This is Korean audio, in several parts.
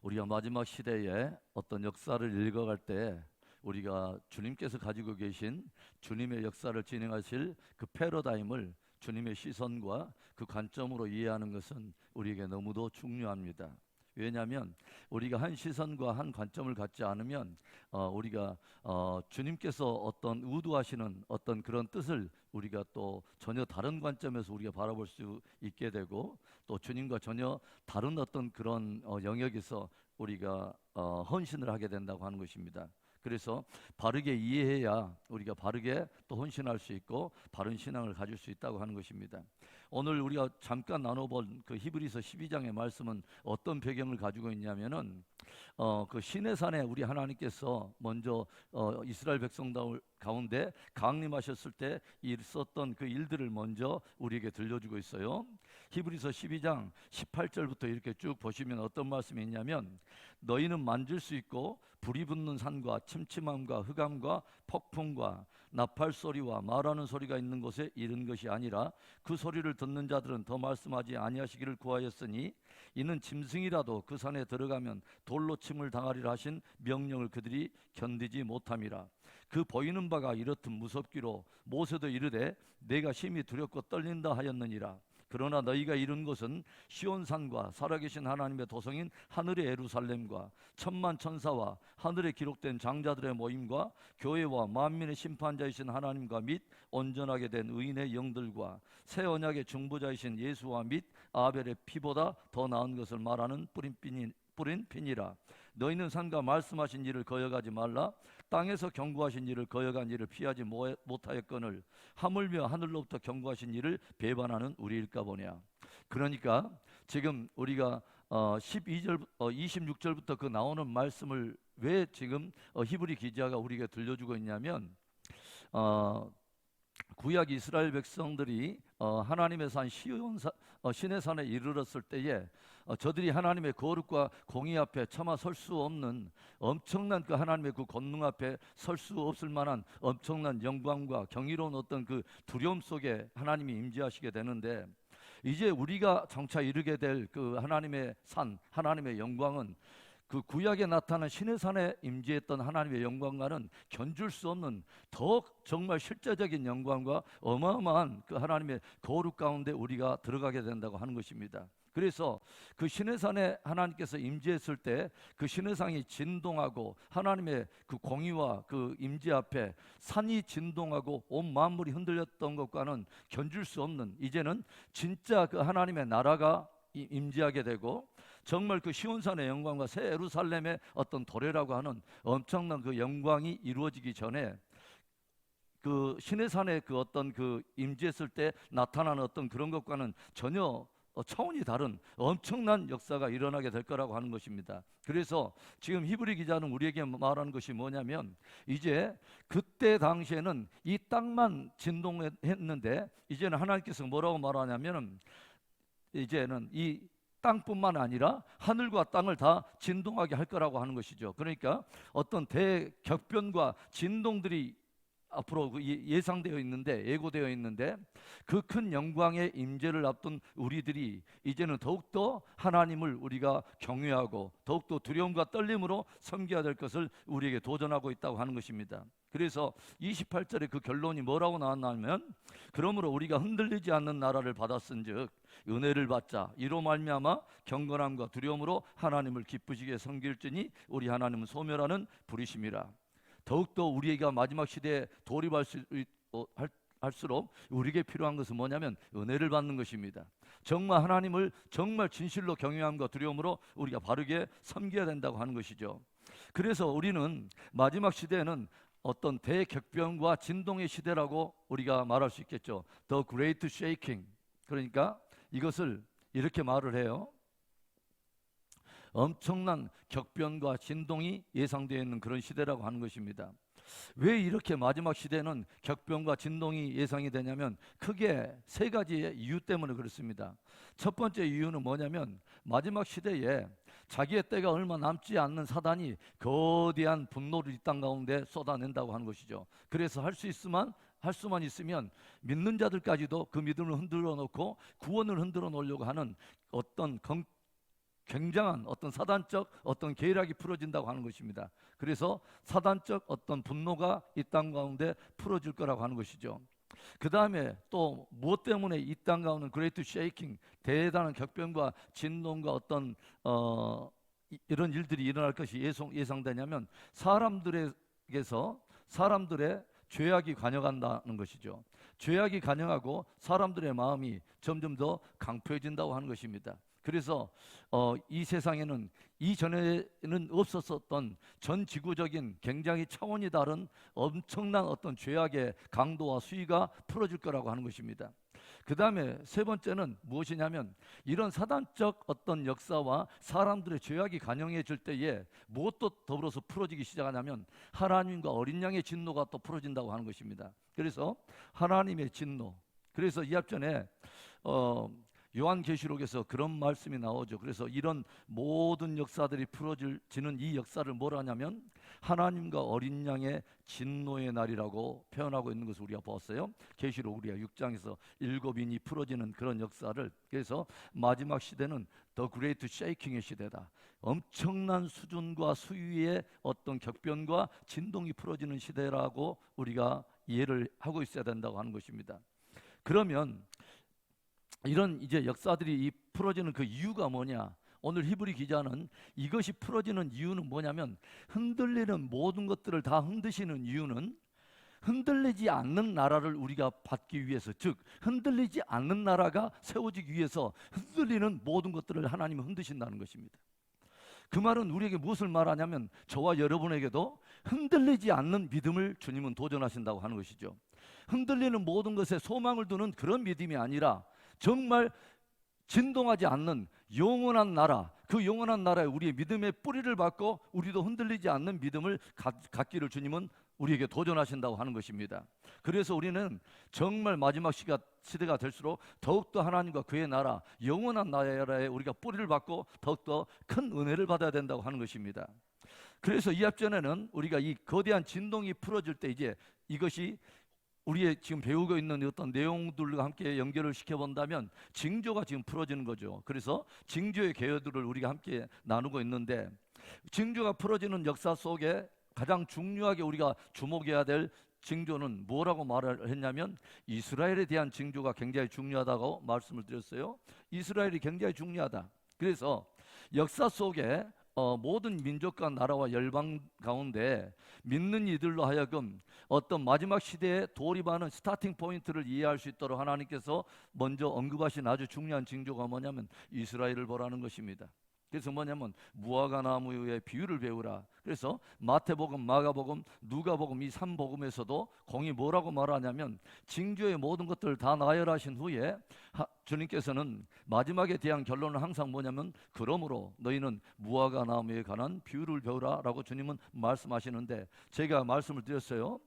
우리가 마지막 시대에 어떤 역사를 읽어갈 때 우리가 주님께서 가지고 계신 주님의 역사를 진행하실 그 패러다임을 주님의 시선과 그 관점으로 이해하는 것은 우리에게 너무도 중요합니다. 왜냐하면 우리가 한 시선과 한 관점을 갖지 않으면 우리가 주님께서 어떤 의도하시는 어떤 그런 뜻을 우리가 또 전혀 다른 관점에서 우리가 바라볼 수 있게 되고, 또 주님과 전혀 다른 어떤 그런 영역에서 우리가 헌신을 하게 된다고 하는 것입니다. 그래서 바르게 이해해야 우리가 바르게 또 헌신할 수 있고 바른 신앙을 가질 수 있다고 하는 것입니다. 오늘 우리가 잠깐 나눠본 그 히브리서 12장의 말씀은 어떤 배경을 가지고 있냐면은 그 시내산에 우리 하나님께서 먼저 이스라엘 백성들 가운데 강림하셨을 때 있었던 그 일들을 먼저 우리에게 들려주고 있어요. 히브리서 12장 18절부터 이렇게 쭉 보시면 어떤 말씀이 있냐면, 너희는 만질 수 있고 불이 붙는 산과 침침함과 흑암과 폭풍과 나팔 소리와 말하는 소리가 있는 곳에 이른 것이 아니라 그 소리를 듣는 자들은 더 말씀하지 아니하시기를 구하였으니, 이는 짐승이라도 그 산에 들어가면 돌로 침을 당하리라 하신 명령을 그들이 견디지 못함이라. 그 보이는 바가 이렇듯 무섭기로 모세도 이르되 내가 심히 두렵고 떨린다 하였느니라. 그러나 너희가 이룬 것은 시온산과 살아계신 하나님의 도성인 하늘의 예루살렘과 천만 천사와 하늘에 기록된 장자들의 모임과 교회와 만민의 심판자이신 하나님과 및 온전하게 된 의인의 영들과 새 언약의 중보자이신 예수와 및 아벨의 피보다 더 나은 것을 말하는 뿌린 피니라. 너희는 산과 말씀하신 일을 거역하지 말라. 땅에서 경고하신 일을 거역한 일을 피하지 못하였거늘 하물며 하늘로부터 경고하신 일을 배반하는 우리일까 보냐. 그러니까 지금 우리가 12절 26절부터 그 나오는 말씀을 왜 지금 히브리 기자가 우리에게 들려주고 있냐면, 구약 이스라엘 백성들이 하나님의 산 시내산에 이르렀을 때에 저들이 하나님의 거룩과 공의 앞에 차마 설 수 없는 엄청난 그 하나님의 그 권능 앞에 설 수 없을 만한 엄청난 영광과 경이로운 어떤 그 두려움 속에 하나님이 임재하시게 되는데, 이제 우리가 장차 이르게 될 그 하나님의 산, 하나님의 영광은 그 구약에 나타난 시내산에 임재했던 하나님의 영광과는 견줄 수 없는 더 정말 실제적인 영광과 어마어마한 그 하나님의 거룩 가운데 우리가 들어가게 된다고 하는 것입니다. 그래서 그 시내산에 하나님께서 임재했을 때 그 시내산이 진동하고 하나님의 그 공의와 그 임재 앞에 산이 진동하고 온 만물이 흔들렸던 것과는 견줄 수 없는, 이제는 진짜 그 하나님의 나라가 임재하게 되고 정말 그 시온산의 영광과 새 예루살렘의 어떤 도래라고 하는 엄청난 그 영광이 이루어지기 전에 그 시내산의 그 어떤 그 임재했을 때 나타나는 어떤 그런 것과는 전혀 차원이 다른 엄청난 역사가 일어나게 될 거라고 하는 것입니다. 그래서 지금 히브리 기자는 우리에게 말하는 것이 뭐냐면, 이제 그때 당시에는 이 땅만 진동했는데 이제는 하나님께서 뭐라고 말하냐면, 이제는 이 땅뿐만 아니라 하늘과 땅을 다 진동하게 할 거라고 하는 것이죠. 그러니까 어떤 대격변과 진동들이 앞으로 예상되어 있는데, 예고되어 있는데, 그 큰 영광의 임재를 앞둔 우리들이 이제는 더욱더 하나님을 우리가 경외하고 더욱더 두려움과 떨림으로 섬겨야 될 것을 우리에게 도전하고 있다고 하는 것입니다. 그래서 28절에 그 결론이 뭐라고 나왔냐면, 그러므로 우리가 흔들리지 않는 나라를 받았은즉 은혜를 받자. 이로 말미암아 경건함과 두려움으로 하나님을 기쁘시게 섬길지니 우리 하나님은 소멸하는 불이심이라. 더욱더 우리가 마지막 시대에 할수록 우리에게 필요한 것은 뭐냐면 은혜를 받는 것입니다. 정말 하나님을 정말 진실로 경외함과 두려움으로 우리가 바르게 섬겨야 된다고 하는 것이죠. 그래서 우리는 마지막 시대에는 어떤 대격변과 진동의 시대라고 우리가 말할 수 있겠죠. The Great Shaking. 그러니까 이것을 이렇게 말을 해요. 엄청난 격변과 진동이 예상되어 있는 그런 시대라고 하는 것입니다. 왜 이렇게 마지막 시대는 격변과 진동이 예상이 되냐면 크게 세 가지의 이유 때문에 그렇습니다. 첫 번째 이유는 뭐냐면, 마지막 시대에 자기의 때가 얼마 남지 않는 사단이 거대한 분노를 이 땅 가운데 쏟아낸다고 하는 것이죠. 그래서 할 수만 있으면 믿는 자들까지도 그 믿음을 흔들어 놓고 구원을 흔들어 놓으려고 하는 어떤 굉장한 어떤 사단적 어떤 계략이 풀어진다고 하는 것입니다. 그래서 사단적 어떤 분노가 이 땅 가운데 풀어질 거라고 하는 것이죠. 그 다음에 또 무엇 때문에 이 땅 가운데 그레이트 쉐이킹, 대단한 격변과 진동과 어떤 이런 일들이 일어날 것이 예상되냐면 사람들에게서 사람들의 죄악이 관여한다는 것이죠. 죄악이 관여하고 사람들의 마음이 점점 더 강포해진다고 하는 것입니다. 그래서 이 세상에는 이전에는 없었었던 전 지구적인 굉장히 차원이 다른 엄청난 어떤 죄악의 강도와 수위가 풀어질 거라고 하는 것입니다. 그 다음에 세 번째는 무엇이냐면 이런 사단적 어떤 역사와 사람들의 죄악이 관영해질 때에 무엇도 더불어서 풀어지기 시작하냐면 하나님과 어린 양의 진노가 또 풀어진다고 하는 것입니다. 그래서 하나님의 진노, 그래서 이 앞전에 요한계시록에서 그런 말씀이 나오죠. 그래서 이런 모든 역사들이 풀어지는 이 역사를 뭐라 하냐면 하나님과 어린 양의 진노의 날이라고 표현하고 있는 것을 우리가 보았어요. 계시록 우리가 6장에서 7인이 풀어지는 그런 역사를. 그래서 마지막 시대는 더 그레이트 쉐이킹의 시대다. 엄청난 수준과 수위의 어떤 격변과 진동이 풀어지는 시대라고 우리가 이해를 하고 있어야 된다고 하는 것입니다. 그러면 이런 이제 역사들이 풀어지는 그 이유가 뭐냐? 오늘 히브리 기자는 이것이 풀어지는 이유는 뭐냐면 흔들리는 모든 것들을 다 흔드시는 이유는 흔들리지 않는 나라를 우리가 받기 위해서, 즉 흔들리지 않는 나라가 세워지기 위해서 흔들리는 모든 것들을 하나님은 흔드신다는 것입니다. 그 말은 우리에게 무엇을 말하냐면 저와 여러분에게도 흔들리지 않는 믿음을 주님은 도전하신다고 하는 것이죠. 흔들리는 모든 것에 소망을 두는 그런 믿음이 아니라 정말 진동하지 않는 영원한 나라, 그 영원한 나라에 우리의 믿음의 뿌리를 받고 우리도 흔들리지 않는 믿음을 갖기를 주님은 우리에게 도전하신다고 하는 것입니다. 그래서 우리는 정말 마지막 시대가 될수록 더욱더 하나님과 그의 나라, 영원한 나라에 우리가 뿌리를 받고 더욱더 큰 은혜를 받아야 된다고 하는 것입니다. 그래서 이 앞전에는 우리가 이 거대한 진동이 풀어질 때 이제 이것이 우리의 지금 배우고 있는 어떤 내용들과 함께 연결을 시켜본다면 징조가 지금 풀어지는 거죠. 그래서 징조의 개요들을 우리가 함께 나누고 있는데 징조가 풀어지는 역사 속에 가장 중요하게 우리가 주목해야 될 징조는 뭐라고 말을 했냐면 이스라엘에 대한 징조가 굉장히 중요하다고 말씀을 드렸어요. 이스라엘이 굉장히 중요하다. 그래서 역사 속에 모든 민족과 나라와 열방 가운데 믿는 이들로 하여금 어떤 마지막 시대에 돌입하는 스타팅 포인트를 이해할 수 있도록 하나님께서 먼저 언급하신 아주 중요한 징조가 뭐냐면 이스라엘을 보라는 것입니다. 그래서 뭐냐면 무화과 나무의 비유를 배우라. 그래서 마태복음, 마가복음, 누가복음 이 3복음에서도 공이 뭐라고 말하냐면 징조의 모든 것들을 다 나열하신 후에 주님께서는 마지막에 대한 결론은 항상 뭐냐면 그러므로 너희는 무화과 나무에 관한 비유를 배우라 라고 주님은 말씀하시는데 제가 말씀을 드렸어요.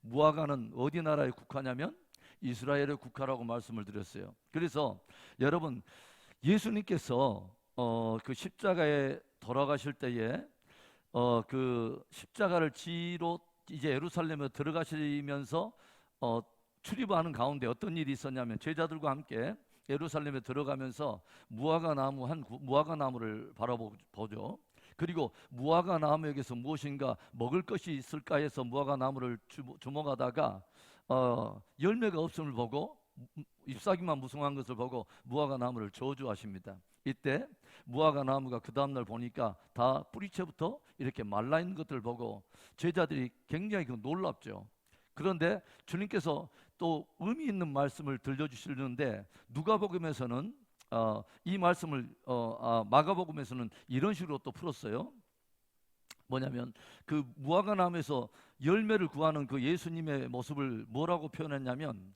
무화과는 어디 나라에 국하냐면 이스라엘에 국하라고 말씀을 드렸어요. 그래서 여러분 예수님께서 그 십자가에 돌아가실 때에 그 십자가를 지로 이제 예루살렘에 들어가시면서 출입하는 가운데 어떤 일이 있었냐면 제자들과 함께 예루살렘에 들어가면서 무화과 나무를 바라보죠. 그리고 무화과 나무에게서 무엇인가 먹을 것이 있을까 해서 무화과 나무를 주목하다가 열매가 없음을 보고 잎사귀만 무성한 것을 보고 무화과 나무를 저주하십니다. 이때 무화과 나무가 그 다음날 보니까 다 뿌리채부터 이렇게 말라있는 것들을 보고 제자들이 굉장히 놀랍죠. 그런데 주님께서 또 의미 있는 말씀을 들려주시는데 누가복음에서는 이 말씀을 마가복음에서는 이런 식으로 또 풀었어요. 뭐냐면 그 무화과 나무에서 열매를 구하는 그 예수님의 모습을 뭐라고 표현했냐면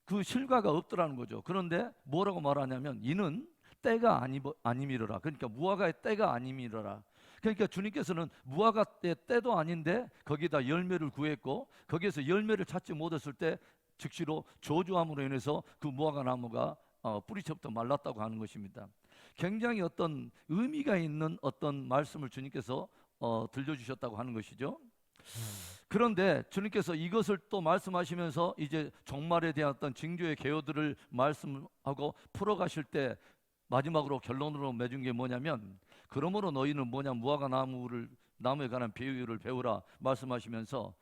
그 실과가 없더라는 거죠. 그런데 뭐라고 말하냐면 이는 때가 아님이로라. 그러니까 무화과의 때가 아님이로라. 그러니까 주님께서는 무화과의 때도 아닌데 거기다 열매를 구했고 거기에서 열매를 찾지 못했을 때 즉시로 저주함으로 인해서 그 무화과 나무가 뿌리채부터 말랐다고 하는 것입니다. 굉장히 어떤 의미가 있는 어떤 말씀을 주님께서 들려주셨다고 하는 것이죠. 그런데 주님께서 이것을 또 말씀하시면서 이제 종말에 대한 어떤 징조의 개요들을 말씀하고 풀어가실 때 마지막으로 결론으로 맺은 게 뭐냐면, 그러므로 너희는 뭐냐, 나무에 관한 비유를 배우라 말씀하시면서,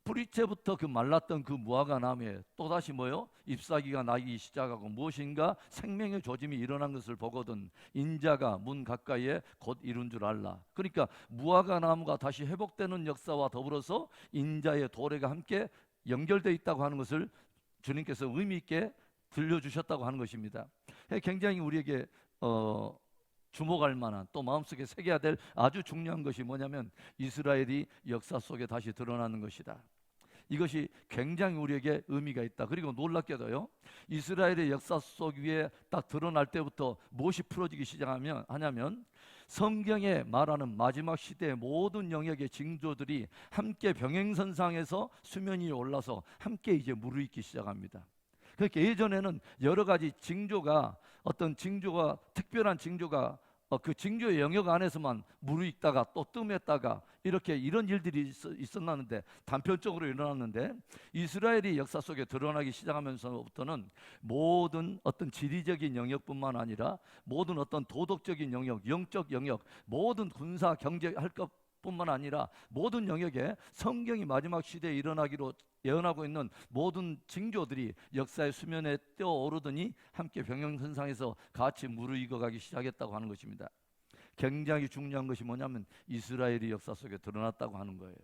뿌리째부터 그 말랐던 그 무화과 나무에 또다시 뭐요? 잎사귀가 나기 시작하고 무엇인가 생명의 조짐이 일어난 것을 보거든 인자가 문 가까이에 곧 이룬 줄 알라. 그러니까 무화과 나무가 다시 회복되는 역사와 더불어서 인자의 도래가 함께 연결되어 있다고 하는 것을 주님께서 의미 있게 들려주셨다고 하는 것입니다. 굉장히 우리에게 주목할 만한, 또 마음속에 새겨야 될 아주 중요한 것이 뭐냐면, 이스라엘이 역사 속에 다시 드러나는 것이다. 이것이 굉장히 우리에게 의미가 있다. 그리고 놀랍게도요, 이스라엘의 역사 속 위에 딱 드러날 때부터 무엇이 풀어지기 하냐면, 성경에 말하는 마지막 시대의 모든 영역의 징조들이 함께 병행선상에서 수면 위에 올라서 함께 이제 무르익기 시작합니다. 그러니까 예전에는 여러 가지 징조가, 특별한 징조가 그 징조의 영역 안에서만 무르익다가 또 뜸했다가 이런 일들이 있었는데, 단편적으로 일어났는데, 이스라엘이 역사 속에 드러나기 시작하면서부터는 모든 어떤 지리적인 영역뿐만 아니라 모든 어떤 도덕적인 영역, 영적 영역, 모든 군사 경제 할 것뿐만 아니라 모든 영역에 성경이 마지막 시대에 일어나기로 예언하고 있는 모든 징조들이 역사의 수면에 뛰어오르더니 함께 병행선상에서 같이 무르익어 가기 시작했다고 하는 것입니다. 굉장히 중요한 것이 뭐냐면, 이스라엘이 역사 속에 드러났다고 하는 거예요.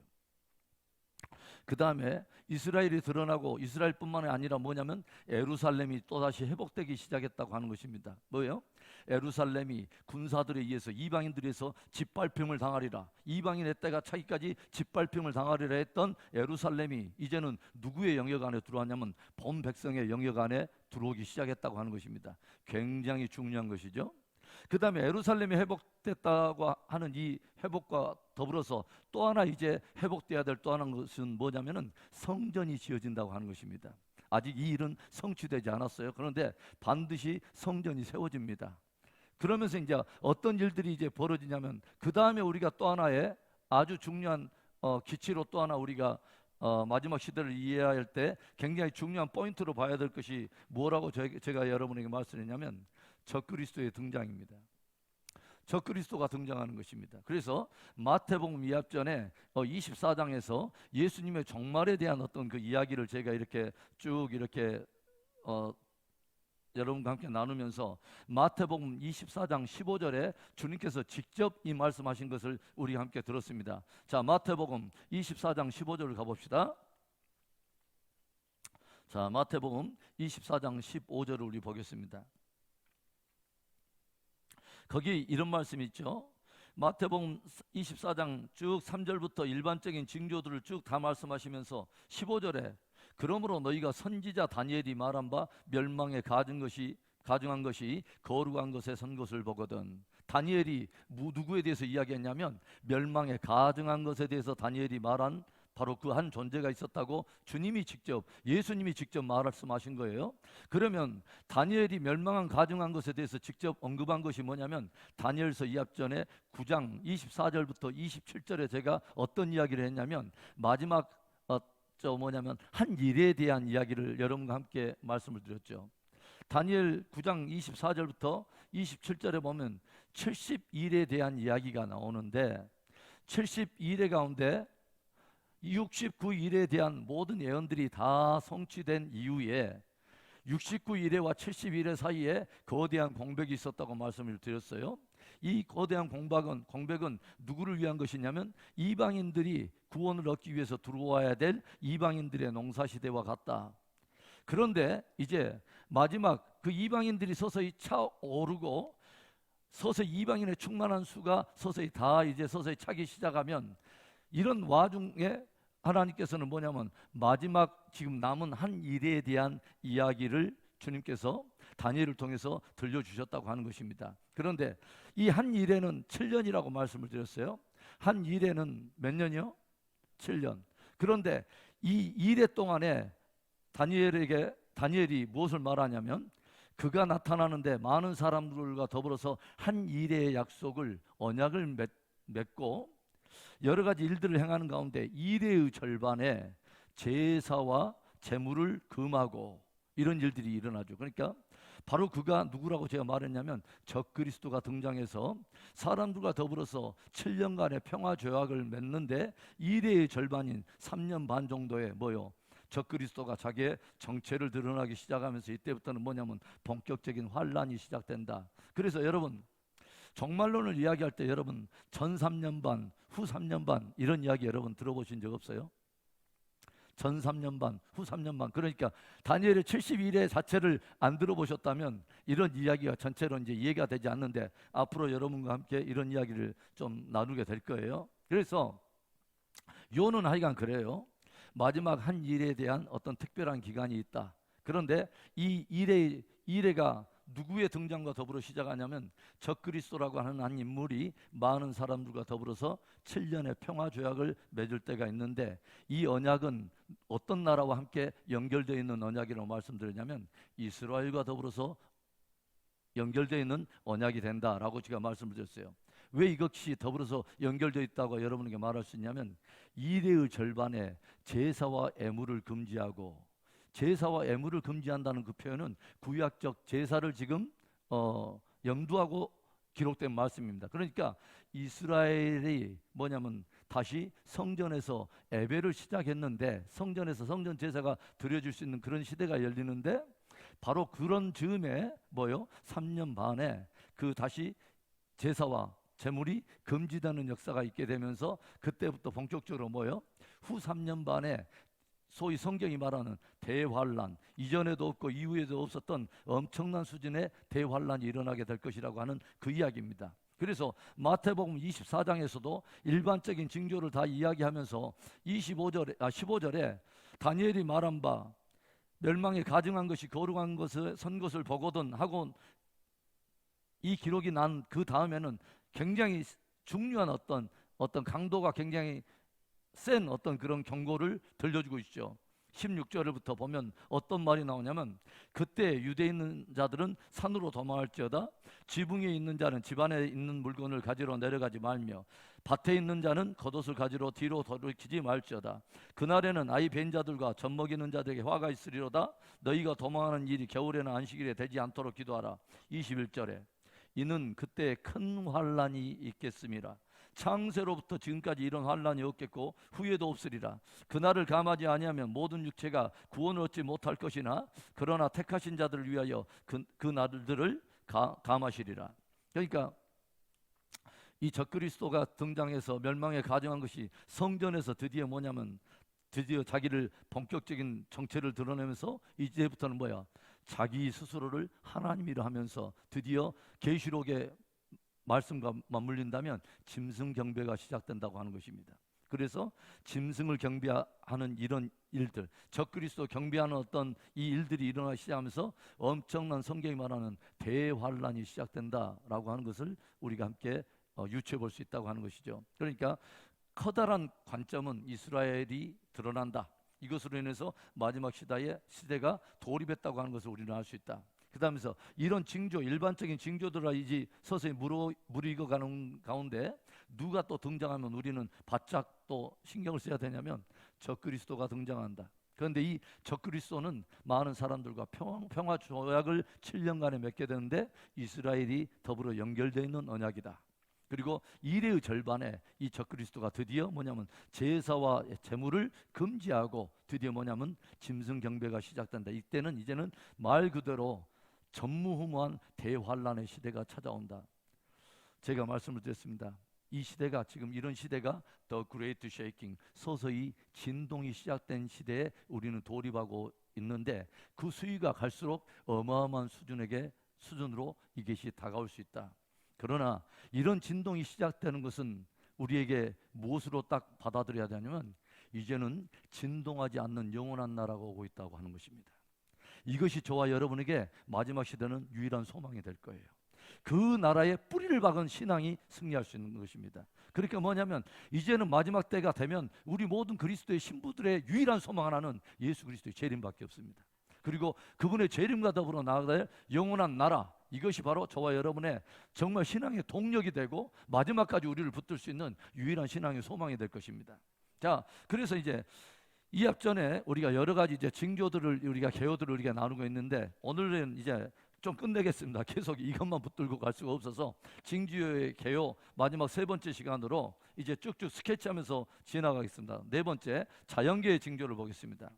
그 다음에 이스라엘이 드러나고, 이스라엘뿐만 아니라 뭐냐면 예루살렘이 또다시 회복되기 시작했다고 하는 것입니다. 뭐예요? 예루살렘이 군사들에 의해서, 이방인들에서 짓밟힘을 당하리라, 이방인의 때가 차기까지 짓밟힘을 당하리라 했던 예루살렘이 이제는 누구의 영역 안에 들어왔냐면 본 백성의 영역 안에 들어오기 시작했다고 하는 것입니다. 굉장히 중요한 것이죠. 그 다음에 예루살렘이 회복됐다고 하는 이 회복과 더불어서 또 하나 이제 회복돼야 될 또 하나 것은 뭐냐면은 성전이 지어진다고 하는 것입니다. 아직 이 일은 성취되지 않았어요. 그런데 반드시 성전이 세워집니다. 그러면서 이제 어떤 일들이 이제 벌어지냐면, 그 다음에 우리가 또 하나의 아주 중요한 기치로, 또 하나 우리가 마지막 시대를 이해할 때 굉장히 중요한 포인트로 봐야 될 것이 뭐라고 제가 여러분에게 말씀드리냐면, 적그리스도의 등장입니다. 적그리스도가 등장하는 것입니다. 그래서 마태복음 2앞전에 24장에서 예수님의 종말에 대한 어떤 그 이야기를 제가 이렇게 쭉 여러분과 함께 나누면서, 마태복음 24장 15절에 주님께서 직접 이 말씀하신 것을 우리 함께 들었습니다. 자, 마태복음 24장 15절을 가봅시다. 자, 마태복음 24장 15절을 우리 보겠습니다. 거기 이런 말씀이 있죠. 마태복음 24장 쭉 3절부터 일반적인 징조들을 쭉 다 말씀하시면서 15절에, 그러므로 너희가 선지자 다니엘이 말한 바 멸망에 가증한 것이 거룩한 것에 선 것을 보거든. 다니엘이 누구에 대해서 이야기했냐면, 멸망에 가증한 것에 대해서 다니엘이 말한 바로 그 한 존재가 있었다고 예수님이 직접 말씀하신 거예요. 그러면 다니엘이 가증한 것에 대해서 직접 언급한 것이 뭐냐면, 다니엘서 2앞전에 9장 24절부터 27절에 제가 어떤 이야기를 했냐면, 마지막 한 일에 대한 이야기를 여러분과 함께 말씀을 드렸죠. 다니엘 9장 24절부터 27절에 보면 70일에 대한 이야기가 나오는데, 70일의 가운데 69일에 대한 모든 예언들이 다 성취된 이후에 69일에와 70일의 사이에 거대한 공백이 있었다고 말씀을 드렸어요. 이 거대한 공백은 누구를 위한 것이냐면, 이방인들이 구원을 얻기 위해서 들어와야 될 이방인들의 농사시대와 같다. 그런데 이제 마지막 그 이방인들이 서서히 차오르고, 서서히 이방인의 충만한 수가 서서히 차기 시작하면, 이런 와중에 하나님께서는 뭐냐면 마지막 지금 남은 한 일에 대한 이야기를 주님께서 다니엘을 통해서 들려주셨다고 하는 것입니다. 그런데 이 한 일에는 7년이라고 말씀을 드렸어요. 한 일에는 몇 년이요? 7년. 그런데 이 일에 동안에 다니엘이 무엇을 말하냐면, 그가 나타나는데 많은 사람들과 더불어서 한 일의 언약을 맺고 여러 가지 일들을 행하는 가운데 일의 절반에 제사와 제물을 금하고 이런 일들이 일어나죠. 그러니까 바로 그가 누구라고 제가 말했냐면 적그리스도가 등장해서 사람들과 더불어서 7년간의 평화 조약을 맺는데 이래의 절반인 3년 반 정도의 적그리스도가 자기의 정체를 드러나기 시작하면서 이때부터는 뭐냐면 본격적인 환란이 시작된다. 그래서 여러분 종말론을 이야기할 때 여러분 전 3년 반, 후 3년 반 이런 이야기 여러분 들어보신 적 없어요? 전 3년 반, 후 3년 반. 그러니까 다니엘의 71회 자체를 안 들어보셨다면 이런 이야기가 전체로 이제 이해가 되지 않는데 앞으로 여러분과 함께 이런 이야기를 좀 나누게 될 거예요. 그래서 요는 하여간 그래요. 마지막 한 일에 대한 어떤 특별한 기간이 있다. 그런데 이 일회가 누구의 등장과 더불어 시작하냐면 적그리스도라고 하는 한 인물이 많은 사람들과 더불어서 7년의 평화 조약을 맺을 때가 있는데 이 언약은 어떤 나라와 함께 연결되어 있는 언약이라고 말씀드리냐면 이스라엘과 더불어서 연결되어 있는 언약이 된다라고 제가 말씀을 드렸어요. 왜 이것이 더불어서 연결되어 있다고 여러분에게 말할 수 있냐면 이레의 절반에 제사와 애물을 금지하고, 제사와 애물을 금지한다는 그 표현은 구약적 제사를 지금 염두하고 기록된 말씀입니다. 그러니까 이스라엘이 뭐냐면 다시 성전에서 예배를 시작했는데 성전에서 성전 제사가 드려질 수 있는 그런 시대가 열리는데 바로 그런 즈음에 3년 반에 그 다시 제사와 제물이 금지되는 역사가 있게 되면서 그때부터 본격적으로 후 3년 반에 소위 성경이 말하는 대환란, 이전에도 없고 이후에도 없었던 엄청난 수준의 대환란이 일어나게 될 것이라고 하는 그 이야기입니다. 그래서 마태복음 24장에서도 일반적인 징조를 다 이야기하면서 15절에 다니엘이 말한 바 멸망에 가증한 것이 거룩한 것을 선 것을 보거든 하고 이 기록이 난 그 다음에는 굉장히 중요한 어떤 강도가 굉장히 센 어떤 그런 경고를 들려주고 있죠. 16절부터 보면 어떤 말이 나오냐면 그때 유대에 있는 자들은 산으로 도망할지어다 지붕에 있는 자는 집 안에 있는 물건을 가지러 내려가지 말며 밭에 있는 자는 겉옷을 가지러 뒤로 돌이키지 말지어다. 그날에는 아이 벤 자들과 젖 먹이는 자들에게 화가 있으리로다. 너희가 도망하는 일이 겨울에나 안식일에 되지 않도록 기도하라. 21절에 이는 그때 큰 환란이 있겠음이라. 창세로부터 지금까지 이런 환란이 없겠고 후에도 없으리라. 그날을 감하지 아니하면 모든 육체가 구원을 얻지 못할 것이나 그러나 택하신 자들을 위하여 그 날들을 감하시리라. 그러니까 이 적그리스도가 등장해서 멸망에 가정한 것이 성전에서 드디어 뭐냐면 드디어 자기를 본격적인 정체를 드러내면서 이제부터는 자기 스스로를 하나님이라 하면서 드디어 계시록의 말씀과 맞물린다면 짐승 경배가 시작된다고 하는 것입니다. 그래서 짐승을 경배하는 이런 일들, 적그리스도 경배하는 어떤 이 일들이 일어나기 시작하면서 엄청난 성경이 말하는 대환란이 시작된다라고 하는 것을 우리가 함께 유추해 볼 수 있다고 하는 것이죠. 그러니까 커다란 관점은 이스라엘이 드러난다. 이것으로 인해서 마지막 시대가 돌입했다고 하는 것을 우리는 알 수 있다. 그 다음에서 이런 징조, 일반적인 징조들이 서서히 무르익어가는 가운데 누가 또 등장하면 우리는 바짝 또 신경을 써야 되냐면 적그리스도가 등장한다. 그런데 이 적그리스도는 많은 사람들과 평화 조약을 7년간에 맺게 되는데 이스라엘이 더불어 연결되어 있는 언약이다. 그리고 이레의 절반에 이 적그리스도가 드디어 제사와 제물을 금지하고 드디어 짐승 경배가 시작된다. 이때는 이제는 말 그대로 전무후무한 대환란의 시대가 찾아온다. 제가 말씀을 드렸습니다. 이 시대가 지금 이런 시대가 The Great Shaking, 서서히 진동이 시작된 시대에 우리는 돌입하고 있는데 그 수위가 갈수록 어마어마한 수준으로 이것이 다가올 수 있다. 그러나 이런 진동이 시작되는 것은 우리에게 무엇으로 딱 받아들여야 되냐면 이제는 진동하지 않는 영원한 나라가 오고 있다고 하는 것입니다. 이것이 저와 여러분에게 마지막 시대는 유일한 소망이 될 거예요. 그 나라의 뿌리를 박은 신앙이 승리할 수 있는 것입니다. 그러니까 뭐냐면 이제는 마지막 때가 되면 우리 모든 그리스도의 신부들의 유일한 소망 하나는 예수 그리스도의 재림밖에 없습니다. 그리고 그분의 재림과 더불어 나아갈 영원한 나라, 이것이 바로 저와 여러분의 정말 신앙의 동력이 되고 마지막까지 우리를 붙들 수 있는 유일한 신앙의 소망이 될 것입니다. 자, 그래서 이제 이 앞전에 우리가 여러 가지 징조들을 우리가 개요들을 우리가 나누고 있는데 오늘은 이제 좀 끝내겠습니다. 계속 이것만 붙들고 갈 수가 없어서 징조의 개요 마지막 세 번째 시간으로 이제 쭉쭉 스케치하면서 지나가겠습니다. 네 번째, 자연계의 징조를 보겠습니다.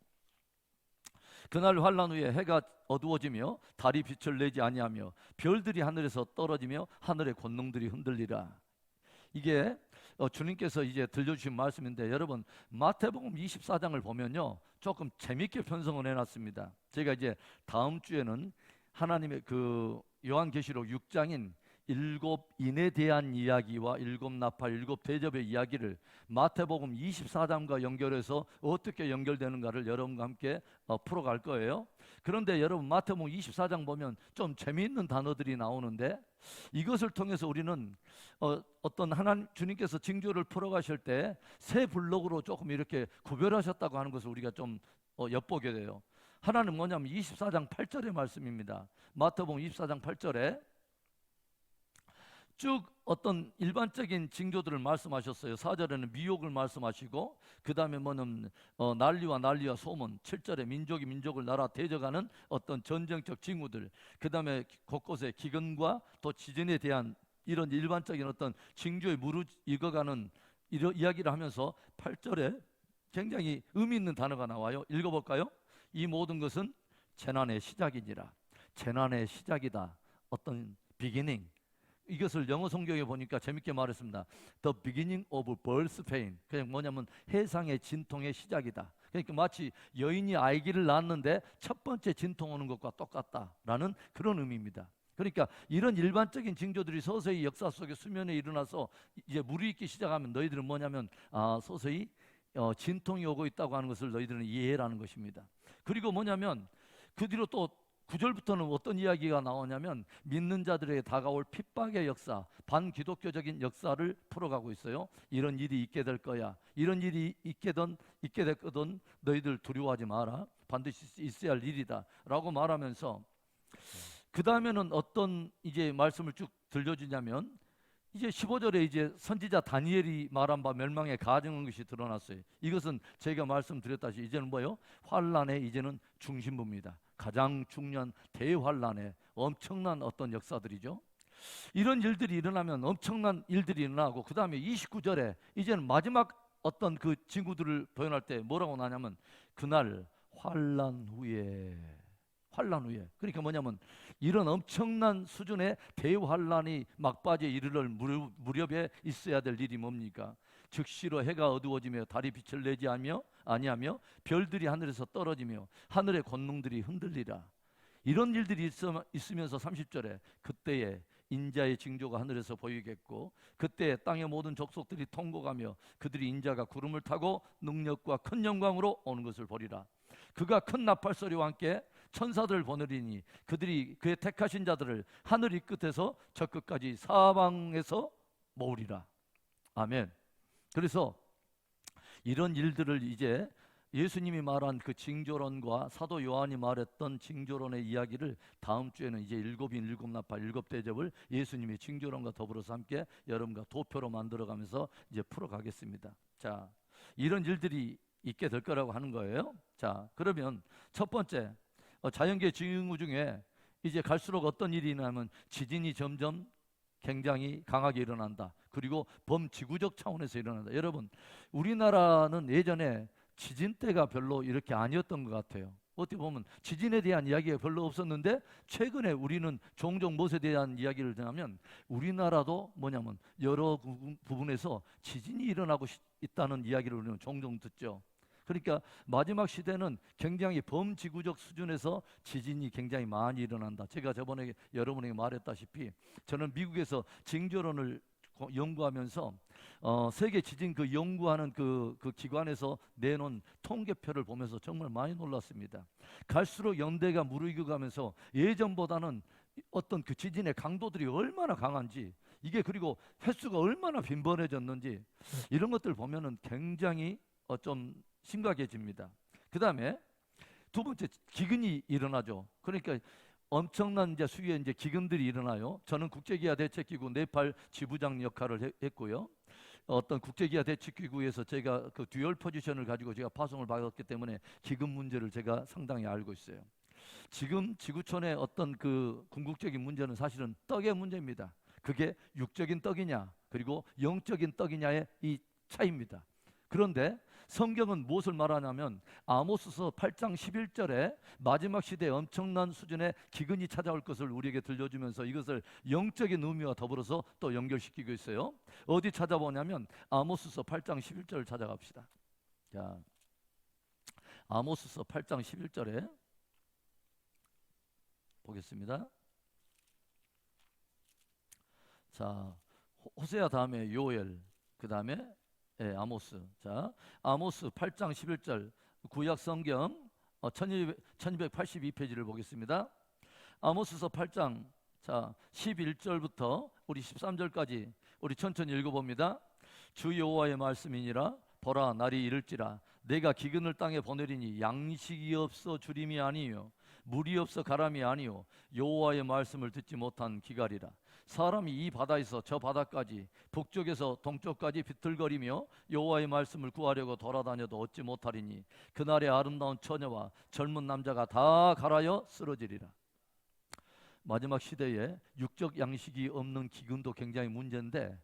그날 환란 후에 해가 어두워지며 달이 빛을 내지 아니하며 별들이 하늘에서 떨어지며 하늘의 권능들이 흔들리라. 이게 주님께서 이제 들려주신 말씀인데, 여러분 마태복음 24장을 보면요 조금 재밌게 편성을 해놨습니다. 제가 이제 다음 주에는 하나님의 그 요한계시록 6장인 일곱 인에 대한 이야기와 일곱 나팔, 일곱 대접의 이야기를 마태복음 24장과 연결해서 어떻게 연결되는가를 여러분과 함께 풀어갈 거예요. 그런데 여러분 마태복음 24장 보면 좀 재미있는 단어들이 나오는데, 이것을 통해서 우리는 어떤 하나님 주님께서 징조를 풀어가실 때 세 블록으로 조금 이렇게 구별하셨다고 하는 것을 우리가 좀 엿보게 돼요. 하나는 뭐냐면 24장 8절의 말씀입니다. 마태복음 24장 8절에 쭉 어떤 일반적인 징조들을 말씀하셨어요. 4절에는 미혹을 말씀하시고, 그 다음에 뭐는 난리와 소문, 7절에 민족이 민족을 나라 대적하는 어떤 전쟁적 징후들, 그 다음에 곳곳에 기근과 또 지진에 대한 이런 일반적인 어떤 징조에 무르익어가는 이런 이야기를 하면서 8절에 굉장히 의미 있는 단어가 나와요. 읽어볼까요? 이 모든 것은 재난의 시작이니라. 재난의 시작이다. 어떤 beginning. 이것을 영어 성경에 보니까 재밌게 말했습니다. The beginning of birth pain. 그냥 뭐냐면 해상의 진통의 시작이다. 그러니까 마치 여인이 아기를 낳았는데 첫 번째 진통 오는 것과 똑같다라는 그런 의미입니다. 그러니까 이런 일반적인 징조들이 서서히 역사 속에 수면에 일어나서 이제 무르익기 시작하면 너희들은 뭐냐면 서서히 진통이 오고 있다고 하는 것을 너희들은 이해해라는 것입니다. 그리고 뭐냐면 그 뒤로 또 9절부터는 어떤 이야기가 나오냐면 믿는 자들에게 다가올 핍박의 역사, 반기독교적인 역사를 풀어가고 있어요. 이런 일이 있게 될 거야. 이런 일이 있게 됐거든 너희들 두려워하지 마라. 반드시 있어야 할 일이다 라고 말하면서, 그 다음에는 어떤 이제 말씀을 쭉 들려주냐면 이제 15절에 이제 선지자 다니엘이 말한 바 멸망의 가증한 것이 드러났어요. 이것은 제가 말씀드렸다시피 이제는 뭐요? 환란의 이제는 중심부입니다. 가장 중요한 대환란의 엄청난 어떤 역사들이죠. 이런 일들이 일어나면 엄청난 일들이 일어나고, 그 다음에 29절에 이제는 마지막 어떤 그 징후들을 표현할 때 뭐라고 나냐면 그날 환란 후에 그러니까 뭐냐면 이런 엄청난 수준의 대환란이 막바지에 이르를 무렵에 있어야 될 일이 뭡니까? 즉시로 해가 어두워지며 달이 빛을 내지 아니하며 별들이 하늘에서 떨어지며 하늘의 권능들이 흔들리라. 이런 일들이 있으면서 30절에 그때에 인자의 징조가 하늘에서 보이겠고, 그때 땅의 모든 족속들이 통곡하며 그들이 인자가 구름을 타고 능력과 큰 영광으로 오는 것을 보리라. 그가 큰 나팔 소리와 함께 천사들을 보내리니 그들이 그의 택하신 자들을 하늘 이 끝에서 저 끝까지 사방에서 모으리라. 아멘. 그래서 이런 일들을 이제 예수님이 말한 그 징조론과 사도 요한이 말했던 징조론의 이야기를 다음 주에는 이제 일곱인 일곱 나팔 일곱 대접을 예수님이 징조론과 더불어서 함께 여러분과 도표로 만들어가면서 이제 풀어가겠습니다. 자, 이런 일들이 있게 될 거라고 하는 거예요. 자, 그러면 첫 번째 자연계 징후 중에 이제 갈수록 어떤 일이 일어나면 지진이 점점 굉장히 강하게 일어난다. 그리고 범지구적 차원에서 일어난다. 여러분, 우리나라는 예전에 지진 때가 별로 이렇게 아니었던 것 같아요. 어떻게 보면 지진에 대한 이야기가 별로 없었는데, 최근에 우리는 종종 무엇에 대한 이야기를 하면 우리나라도 뭐냐면 여러 부분에서 지진이 일어나고 있다는 이야기를 우리는 종종 듣죠. 그러니까 마지막 시대는 굉장히 범지구적 수준에서 지진이 굉장히 많이 일어난다. 제가 저번에 여러분에게 말했다시피 저는 미국에서 징조론을 연구하면서 세계 지진 그 연구하는 그 기관에서 내놓은 통계표를 보면서 정말 많이 놀랐습니다. 갈수록 연대가 무르익어가면서 예전보다는 어떤 그 지진의 강도들이 얼마나 강한지, 이게 그리고 횟수가 얼마나 빈번해졌는지, 이런 것들 보면은 굉장히 좀 심각해집니다. 그 다음에 두 번째, 기근이 일어나죠. 그러니까 엄청난 이제 수위에 이제 기근들이 일어나요. 저는 국제기아 대책기구 네팔 지부장 역할을 했고요. 어떤 국제기아 대책기구에서 제가 그 듀얼 포지션을 가지고 제가 파송을 받았기 때문에 기근 문제를 제가 상당히 알고 있어요. 지금 지구촌의 어떤 그 궁극적인 문제는 사실은 떡의 문제입니다. 그게 육적인 떡이냐 그리고 영적인 떡이냐의 이 차이입니다. 그런데 성경은 무엇을 말하냐면 아모스서 8장 11절에 마지막 시대에 엄청난 수준의 기근이 찾아올 것을 우리에게 들려주면서 이것을 영적인 의미와 더불어서 또 연결시키고 있어요. 어디 찾아보냐면 아모스서 8장 11절을 찾아갑시다. 자, 아모스서 8장 11절에 보겠습니다. 자, 호세아 다음에 요엘, 그 다음에 아모스. 자, 아모스 8장 11절 구약 성경 1282페이지를 보겠습니다. 아모스서 8장 자 11절부터 우리 13절까지 우리 천천히 읽어봅니다. 주 여호와의 말씀이니라. 보라, 날이 이를지라 내가 기근을 땅에 보내리니 양식이 없어 주림이 아니요 물이 없어 가람이 아니요 여호와의 말씀을 듣지 못한 기갈이라. 사람이 이 바다에서 저 바다까지 북쪽에서 동쪽까지 비틀거리며 여호와의 말씀을 구하려고 돌아다녀도 얻지 못하리니 그날의 아름다운 처녀와 젊은 남자가 다 갈아여 쓰러지리라. 마지막 시대에 육적 양식이 없는 기근도 굉장히 문제인데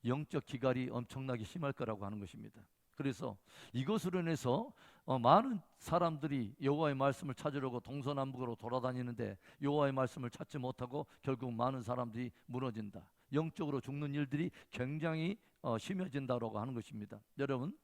영적 기갈이 엄청나게 심할 거라고 하는 것입니다. 그래서 이것으로 인해서 많은 사람들이 여호와의 말씀을 찾으려고 동서남북으로 돌아다니는데 여호와의 말씀을 찾지 못하고 결국 많은 사람들이 무너진다. 영적으로 죽는 일들이 굉장히 심해진다라고 하는 것입니다. 여러분,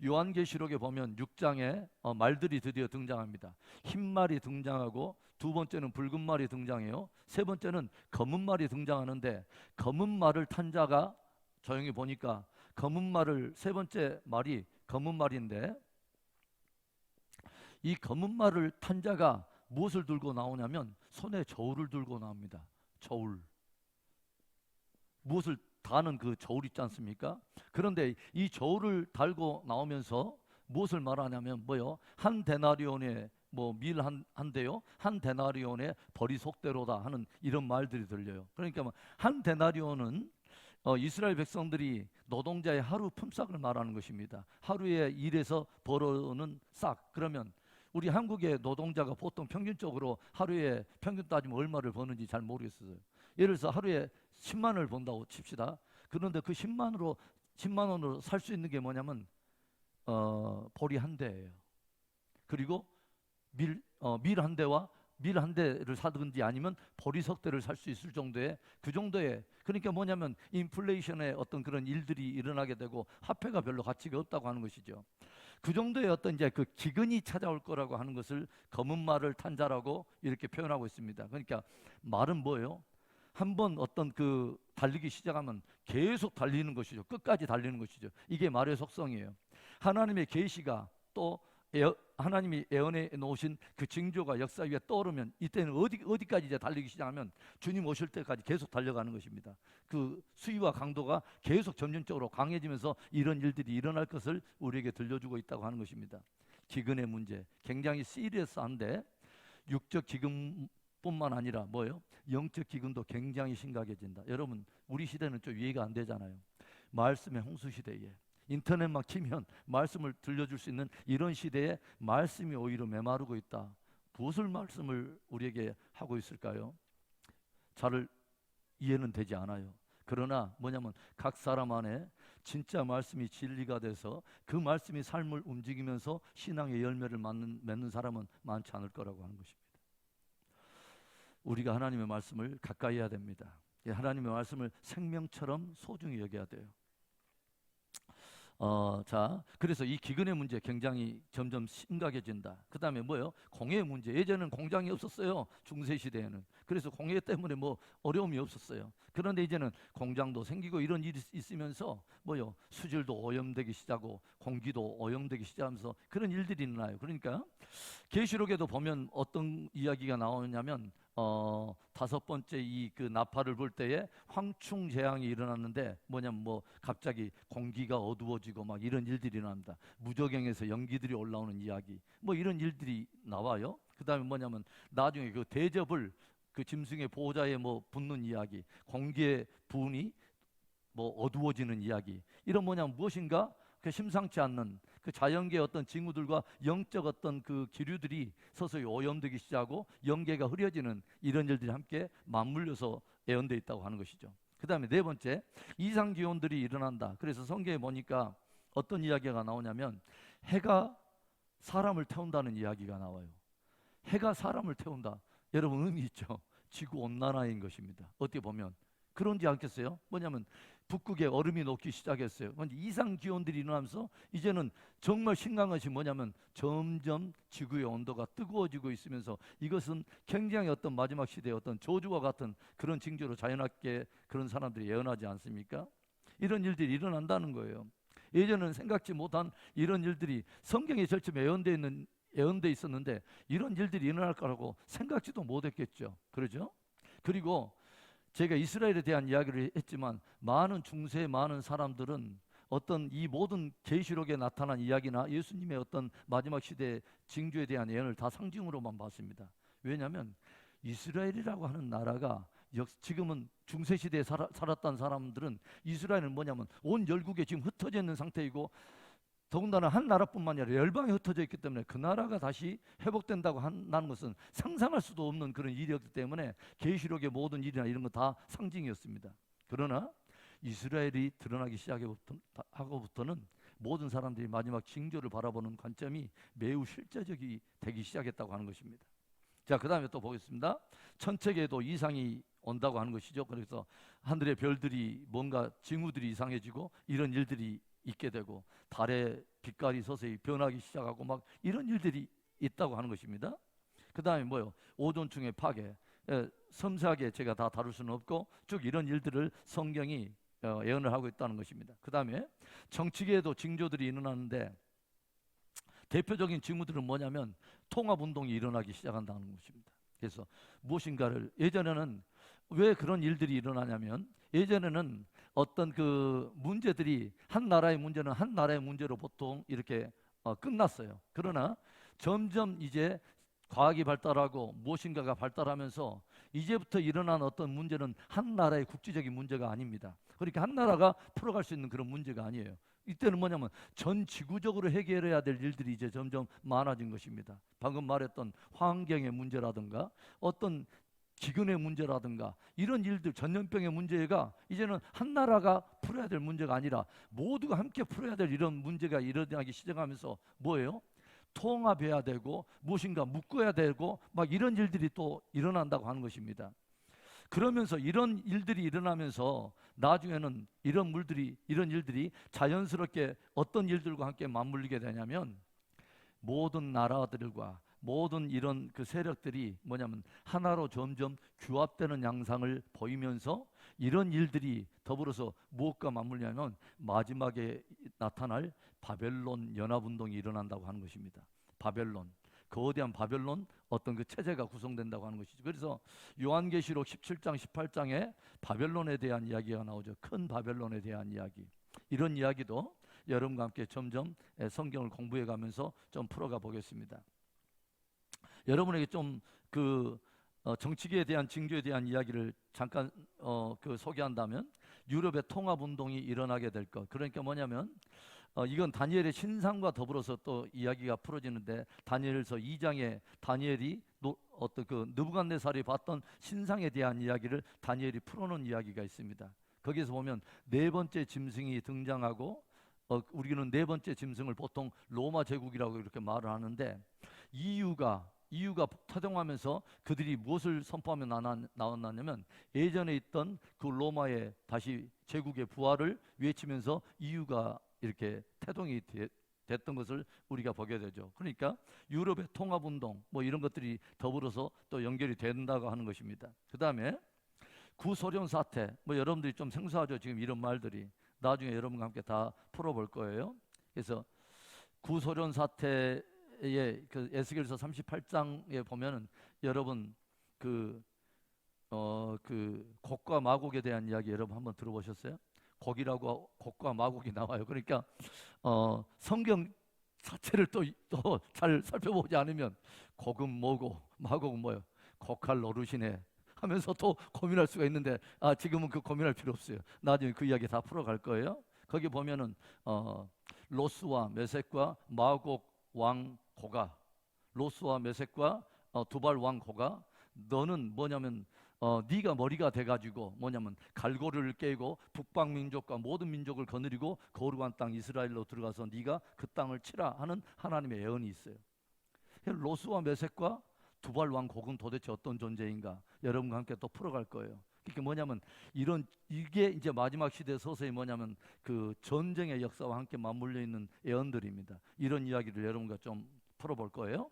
요한계시록에 보면 6장에 말들이 드디어 등장합니다. 흰 말이 등장하고 두 번째는 붉은 말이 등장해요. 세 번째는 검은 말이 등장하는데 검은 말을 탄 자가 조용히 보니까 검은 말을 세 번째 말이 검은 말인데 이 검은 말을 탄 자가 무엇을 들고 나오냐면 손에 저울을 들고 나옵니다. 저울. 무엇을 다는 그 저울 있지 않습니까? 그런데 이 저울을 달고 나오면서 무엇을 말하냐면 뭐요? 한 데나리온의 밀 한 대요? 한 데나리온의 벌이 속대로다 하는 이런 말들이 들려요. 그러니까 한 데나리온은 이스라엘 백성들이 노동자의 하루 품삯을 말하는 것입니다. 하루에 일해서 벌어오는 싹. 그러면 우리 한국의 노동자가 보통 평균적으로 하루에 평균 따지면 얼마를 버는지 잘 모르겠어요. 예를 들어서 하루에 10만 원을 번다고 칩시다. 그런데 그 10만 원으로 살 수 있는 게 뭐냐면 보리 한 대예요. 그리고 밀 한 대와 밀 한 대를 사든지 아니면 보리석 대를 살 수 있을 정도의 그 정도의, 그러니까 뭐냐면 인플레이션의 어떤 그런 일들이 일어나게 되고 화폐가 별로 가치가 없다고 하는 것이죠. 그 정도의 어떤 이제 그 기근이 찾아올 거라고 하는 것을 검은 말을 탄 자라고 이렇게 표현하고 있습니다. 그러니까 말은 뭐예요? 한번 어떤 그 달리기 시작하면 계속 달리는 것이죠. 끝까지 달리는 것이죠. 이게 말의 속성이에요. 하나님의 계시가 또 하나님이 예언해 놓으신 그 징조가 역사 위에 떠오르면 이때는 어디까지 이제 달리기 시작하면 주님 오실 때까지 계속 달려가는 것입니다. 그 수위와 강도가 계속 점진적으로 강해지면서 이런 일들이 일어날 것을 우리에게 들려주고 있다고 하는 것입니다. 기근의 문제 굉장히 시리어스한데 육적 기근뿐만 아니라 뭐예요? 영적 기근도 굉장히 심각해진다. 여러분, 우리 시대는 좀 이해가 안 되잖아요. 말씀의 홍수 시대에 인터넷만 키면 말씀을 들려줄 수 있는 이런 시대에 말씀이 오히려 메마르고 있다. 무엇을 말씀을 우리에게 하고 있을까요? 잘 이해는 되지 않아요. 그러나 뭐냐면 각 사람 안에 진짜 말씀이 진리가 돼서 그 말씀이 삶을 움직이면서 신앙의 열매를 맺는 사람은 많지 않을 거라고 하는 것입니다. 우리가 하나님의 말씀을 가까이 해야 됩니다. 하나님의 말씀을 생명처럼 소중히 여겨야 돼요. 자, 그래서 이 기근의 문제 굉장히 점점 심각해진다. 그 다음에 뭐예요? 공해 문제. 예전에는 공장이 없었어요. 중세 시대에는. 그래서 공해 때문에 뭐 어려움이 없었어요. 그런데 이제는 공장도 생기고 이런 일이 있으면서 뭐요? 수질도 오염되기 시작하고 공기도 오염되기 시작하면서 그런 일들이 일어나요. 그러니까 계시록에도 보면 어떤 이야기가 나오냐면 다섯 번째 이 그 나팔을 불 때에 황충 재앙이 일어났는데 뭐냐면 뭐 갑자기 공기가 어두워지고 막 이런 일들이 일어납니다. 무저갱에서 연기들이 올라오는 이야기, 뭐 이런 일들이 나와요. 그 다음에 뭐냐면 나중에 그 대접을 그 짐승의 보호자에 뭐 붙는 이야기, 공기의 분이 뭐 어두워지는 이야기, 이런 뭐냐면 무엇인가 그 심상치 않는 그 자연계의 어떤 징후들과 영적 어떤 그 기류들이 서서히 오염되기 시작하고 영계가 흐려지는 이런 일들이 함께 맞물려서 예언되어 있다고 하는 것이죠. 그 다음에 네 번째, 이상 기온들이 일어난다. 그래서 성경에 보니까 어떤 이야기가 나오냐면 해가 사람을 태운다는 이야기가 나와요. 해가 사람을 태운다. 여러분 의미 있죠? 지구 온난화인 것입니다. 어떻게 보면 그런지 않겠어요? 뭐냐면 북극에 얼음이 녹기 시작했어요. 근데 이상 기온들이 일어나면서 이제는 정말 심각한 것이 뭐냐면 점점 지구의 온도가 뜨거워지고 있으면서 이것은 굉장히 어떤 마지막 시대의 어떤 저주와 같은 그런 징조로 자연학계 그런 사람들이 예언하지 않습니까? 이런 일들이 일어난다는 거예요. 예전에는 생각지 못한 이런 일들이 성경에 절대 예언돼 있었는데 이런 일들이 일어날 거라고 생각지도 못했겠죠. 그러죠? 그리고 제가 이스라엘에 대한 이야기를 했지만 많은 중세 많은 사람들은 어떤 이 모든 계시록에 나타난 이야기나 예수님의 어떤 마지막 시대의 징조에 대한 예언을 다 상징으로만 봤습니다. 왜냐하면 이스라엘이라고 하는 나라가 지금은 중세 시대에 살았던 사람들은 이스라엘은 뭐냐면 온 열국에 지금 흩어져 있는 상태이고 더군다나 한 나라뿐만 아니라 열방에 흩어져 있기 때문에 그 나라가 다시 회복된다고 한다는 것은 상상할 수도 없는 그런 일이었기 때문에 계시록의 모든 일이나 이런 거 다 상징이었습니다. 그러나 이스라엘이 드러나기 시작하고부터는 모든 사람들이 마지막 징조를 바라보는 관점이 매우 실제적이 되기 시작했다고 하는 것입니다. 자, 그 다음에 또 보겠습니다. 천체계에도 이상이 온다고 하는 것이죠. 그래서 하늘의 별들이 뭔가 징후들이 이상해지고 이런 일들이 있게 되고 달의 빛깔이 서서히 변하기 시작하고 막 이런 일들이 있다고 하는 것입니다. 그 다음에 뭐요? 오존층의 파괴. 섬세하게 제가 다 다룰 수는 없고 쭉 이런 일들을 성경이 예언을 하고 있다는 것입니다. 그 다음에 정치계에도 징조들이 일어나는데 대표적인 징후들은 뭐냐면 통합운동이 일어나기 시작한다는 것입니다. 그래서 무엇인가를 예전에는 왜 그런 일들이 일어나냐면 예전에는 어떤 그 문제들이 한 나라의 문제는 한 나라의 문제로 보통 이렇게 끝났어요. 그러나 점점 이제 과학이 발달하고 무엇인가가 발달하면서 이제부터 일어난 어떤 문제는 한 나라의 국제적인 문제가 아닙니다. 그러니까 한 나라가 풀어갈 수 있는 그런 문제가 아니에요. 이때는 뭐냐면 전 지구적으로 해결해야 될 일들이 이제 점점 많아진 것입니다. 방금 말했던 환경의 문제라든가 어떤 기근의 문제라든가 이런 일들, 전염병의 문제가 이제는 한 나라가 풀어야 될 문제가 아니라 모두가 함께 풀어야 될 이런 문제가 일어나기 시작하면서 뭐예요? 통합해야 되고 무엇인가 묶어야 되고 막 이런 일들이 또 일어난다고 하는 것입니다. 그러면서 이런 일들이 일어나면서 나중에는 이런 일들이 자연스럽게 어떤 일들과 함께 맞물리게 되냐면 모든 나라들과 모든 이런 그 세력들이 뭐냐면 하나로 점점 규합되는 양상을 보이면서 이런 일들이 더불어서 무엇과 맞물냐면 마지막에 나타날 바벨론 연합운동이 일어난다고 하는 것입니다. 바벨론, 거대한 바벨론 어떤 그 체제가 구성된다고 하는 것이죠. 그래서 요한계시록 17장 18장에 바벨론에 대한 이야기가 나오죠. 큰 바벨론에 대한 이야기. 이런 이야기도 여러분과 함께 점점 성경을 공부해 가면서 좀 풀어가 보겠습니다. 여러분에게 좀 그 정치계에 대한 징조에 대한 이야기를 잠깐 그 소개한다면 유럽의 통합 운동이 일어나게 될 것. 그러니까 뭐냐면 이건 다니엘의 신상과 더불어서 또 이야기가 풀어지는데 다니엘서 2장에 다니엘이 어떤 그 느부갓네살이 봤던 신상에 대한 이야기를 다니엘이 풀어놓은 이야기가 있습니다. 거기에서 보면 네 번째 짐승이 등장하고 우리는 네 번째 짐승을 보통 로마 제국이라고 이렇게 말을 하는데 이유가 타동하면서 그들이 무엇을 선포하며 나왔냐면 예전에 있던 그 로마의 다시 제국의 부활을 외치면서 이유가 이렇게 태동이 됐던 것을 우리가 보게 되죠. 그러니까 유럽의 통합운동 뭐 이런 것들이 더불어서 또 연결이 된다고 하는 것입니다. 그 다음에 구소련 사태 뭐 여러분들이 좀 생소하죠. 지금 이런 말들이 나중에 여러분과 함께 다 풀어볼 거예요. 그래서 구소련 사태의 그 에스겔서 38장에 보면은 여러분 그 곡과 마곡에 대한 이야기 여러분 한번 들어보셨어요? 곡이라고 곡과 마곡이 나와요. 그러니까 성경 자체를 또 잘 살펴보지 않으면 곡은 뭐고 마곡은 뭐예요? 곡할 노릇이네 하면서 또 고민할 수가 있는데 지금은 그 고민할 필요 없어요. 나중에 그 이야기 다 풀어갈 거예요. 거기 보면은 로스와 메섹과 마곡 왕 고가, 로스와 메섹과 두발 왕 고가, 너는 뭐냐면 네가 머리가 돼가지고 뭐냐면 갈고리를 깨고 북방 민족과 모든 민족을 거느리고 거룩한 땅 이스라엘로 들어가서 네가 그 땅을 치라 하는 하나님의 예언이 있어요. 로스와 메섹과 두발 왕 고은 도대체 어떤 존재인가? 여러분과 함께 또 풀어갈 거예요. 그게 뭐냐면 이게 이제 마지막 시대 서서히 뭐냐면 그 전쟁의 역사와 함께 맞물려 있는 예언들입니다. 이런 이야기를 여러분과 좀 풀어볼 거예요.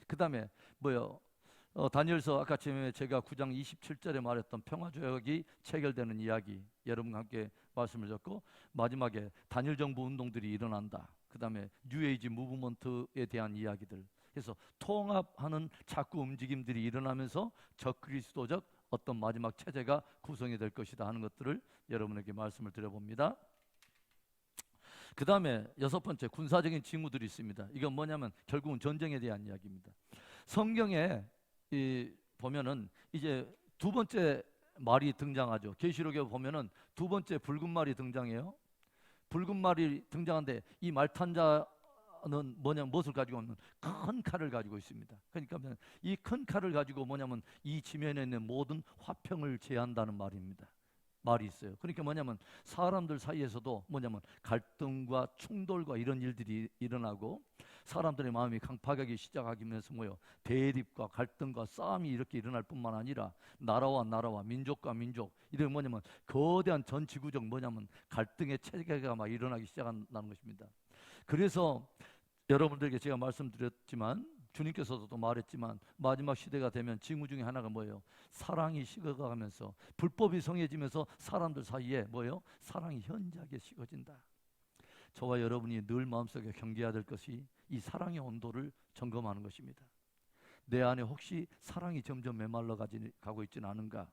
그 다음에 뭐요? 다니엘서 아까 제가 9장 27절에 말했던 평화조약이 체결되는 이야기 여러분과 함께 말씀을 드렸고, 마지막에 단일 정부 운동들이 일어난다. 그 다음에 뉴에이지 무브먼트에 대한 이야기들. 그래서 통합하는 자꾸 움직임들이 일어나면서 적그리스도적 어떤 마지막 체제가 구성이 될 것이다 하는 것들을 여러분에게 말씀을 드려봅니다. 그 다음에 6번째 군사적인 징후들이 있습니다. 이건 뭐냐면 결국은 전쟁에 대한 이야기입니다. 성경에 보면은 이제 두 번째 말이 등장하죠. 계시록에 보면은 두 번째 붉은 말이 등장해요. 붉은 말이 등장하는데 이 말탄 자는 뭐냐면 무엇을 가지고 오면 큰 칼을 가지고 있습니다. 그러니까 이 큰 칼을 가지고 뭐냐면 이 지면에 있는 모든 화평을 제한다는 말이 있어요. 그러니까 뭐냐면 사람들 사이에서도 뭐냐면 갈등과 충돌과 이런 일들이 일어나고 사람들의 마음이 강팍하기 시작하면서 대립과 갈등과 싸움이 이렇게 일어날 뿐만 아니라 나라와 나라와 민족과 민족 이런 뭐냐면 거대한 전 지구적 뭐냐면 갈등의 체계가 막 일어나기 시작한다는 것입니다. 그래서 여러분들에게 제가 말씀드렸지만 주님께서도 또 말했지만 마지막 시대가 되면 징후 중에 하나가 뭐예요? 사랑이 식어가면서 불법이 성해지면서 사람들 사이에 사랑이 현저하게 식어진다. 저와 여러분이 늘 마음속에 경계해야 될 것이 이 사랑의 온도를 점검하는 것입니다. 내 안에 혹시 사랑이 점점 메말라 가고 있지는 않은가?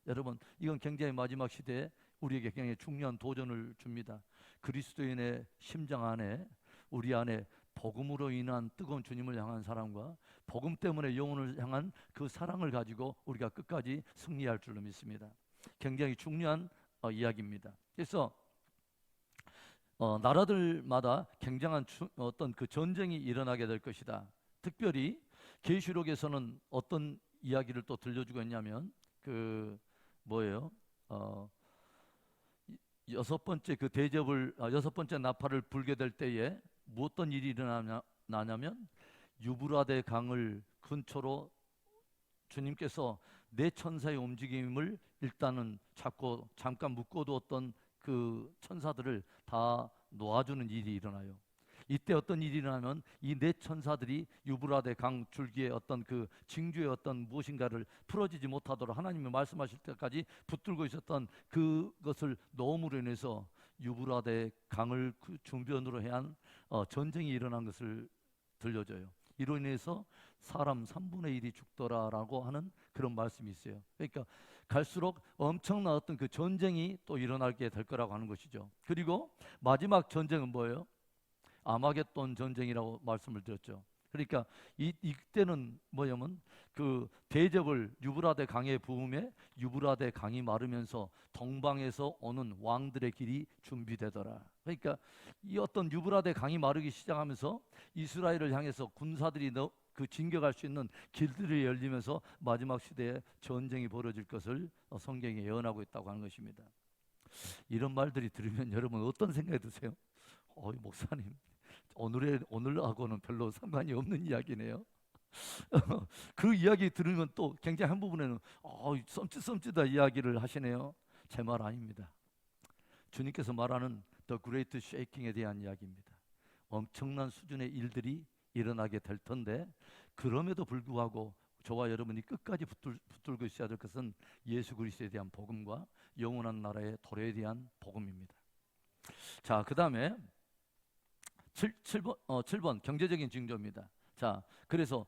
여러분, 이건 굉장히 마지막 시대에 우리에게 굉장히 중요한 도전을 줍니다. 그리스도인의 심장 안에, 우리 안에 복음으로 인한 뜨거운 주님을 향한 사랑과 복음 때문에 영혼을 향한 그 사랑을 가지고 우리가 끝까지 승리할 줄로 믿습니다. 굉장히 중요한 이야기입니다. 그래서 나라들마다 굉장한 어떤 그 전쟁이 일어나게 될 것이다. 특별히 계시록에서는 어떤 이야기를 또 들려주고 있냐면 여섯 번째 그 대접을 여섯 번째 나팔을 불게 될 때에 어떤 일이 일어나냐면 유브라데 강을 근처로 주님께서 내 천사의 움직임을 일단은 잠깐 묶어두었던 그 천사들을 다 놓아주는 일이 일어나요. 이때 어떤 일이 일어나면 이 네 천사들이 유브라데 강 줄기에 어떤 그 징조의 어떤 무엇인가를 풀어지지 못하도록 하나님이 말씀하실 때까지 붙들고 있었던 그것을 놓음으로 인해서 유브라데 강을 그 중변으로 해한 전쟁이 일어난 것을 들려줘요. 이로 인해서 사람 3분의 1이 죽더라라고 하는 그런 말씀이 있어요. 그러니까 갈수록 엄청난 어떤 그 전쟁이 또 일어나게 될 거라고 하는 것이죠. 그리고 마지막 전쟁은 뭐예요? 아마겟돈 전쟁이라고 말씀을 드렸죠. 그러니까 이때는 뭐냐면 그 대접을 유브라데 강에 부음에 유브라데 강이 마르면서 동방에서 오는 왕들의 길이 준비되더라. 그러니까 이 어떤 유브라데 강이 마르기 시작하면서 이스라엘을 향해서 군사들이 그 진격할 수 있는 길들이 열리면서 마지막 시대에 전쟁이 벌어질 것을 성경이 예언하고 있다고 하는 것입니다. 이런 말들이 들으면 여러분 어떤 생각이 드세요? 목사님 오늘하고는 별로 상관이 없는 이야기네요. 그 이야기 들으면 또 굉장히 한 부분에는 썸칫썸칫한 이야기를 하시네요. 제 말 아닙니다. 주님께서 말하는 The Great Shaking에 대한 이야기입니다. 엄청난 수준의 일들이 일어나게 될 텐데 그럼에도 불구하고 저와 여러분이 끝까지 붙들고 있어야 될 것은 예수 그리스도에 대한 복음과 영원한 나라의 도래에 대한 복음입니다. 자, 그 다음에 7번 경제적인 징조입니다. 자, 그래서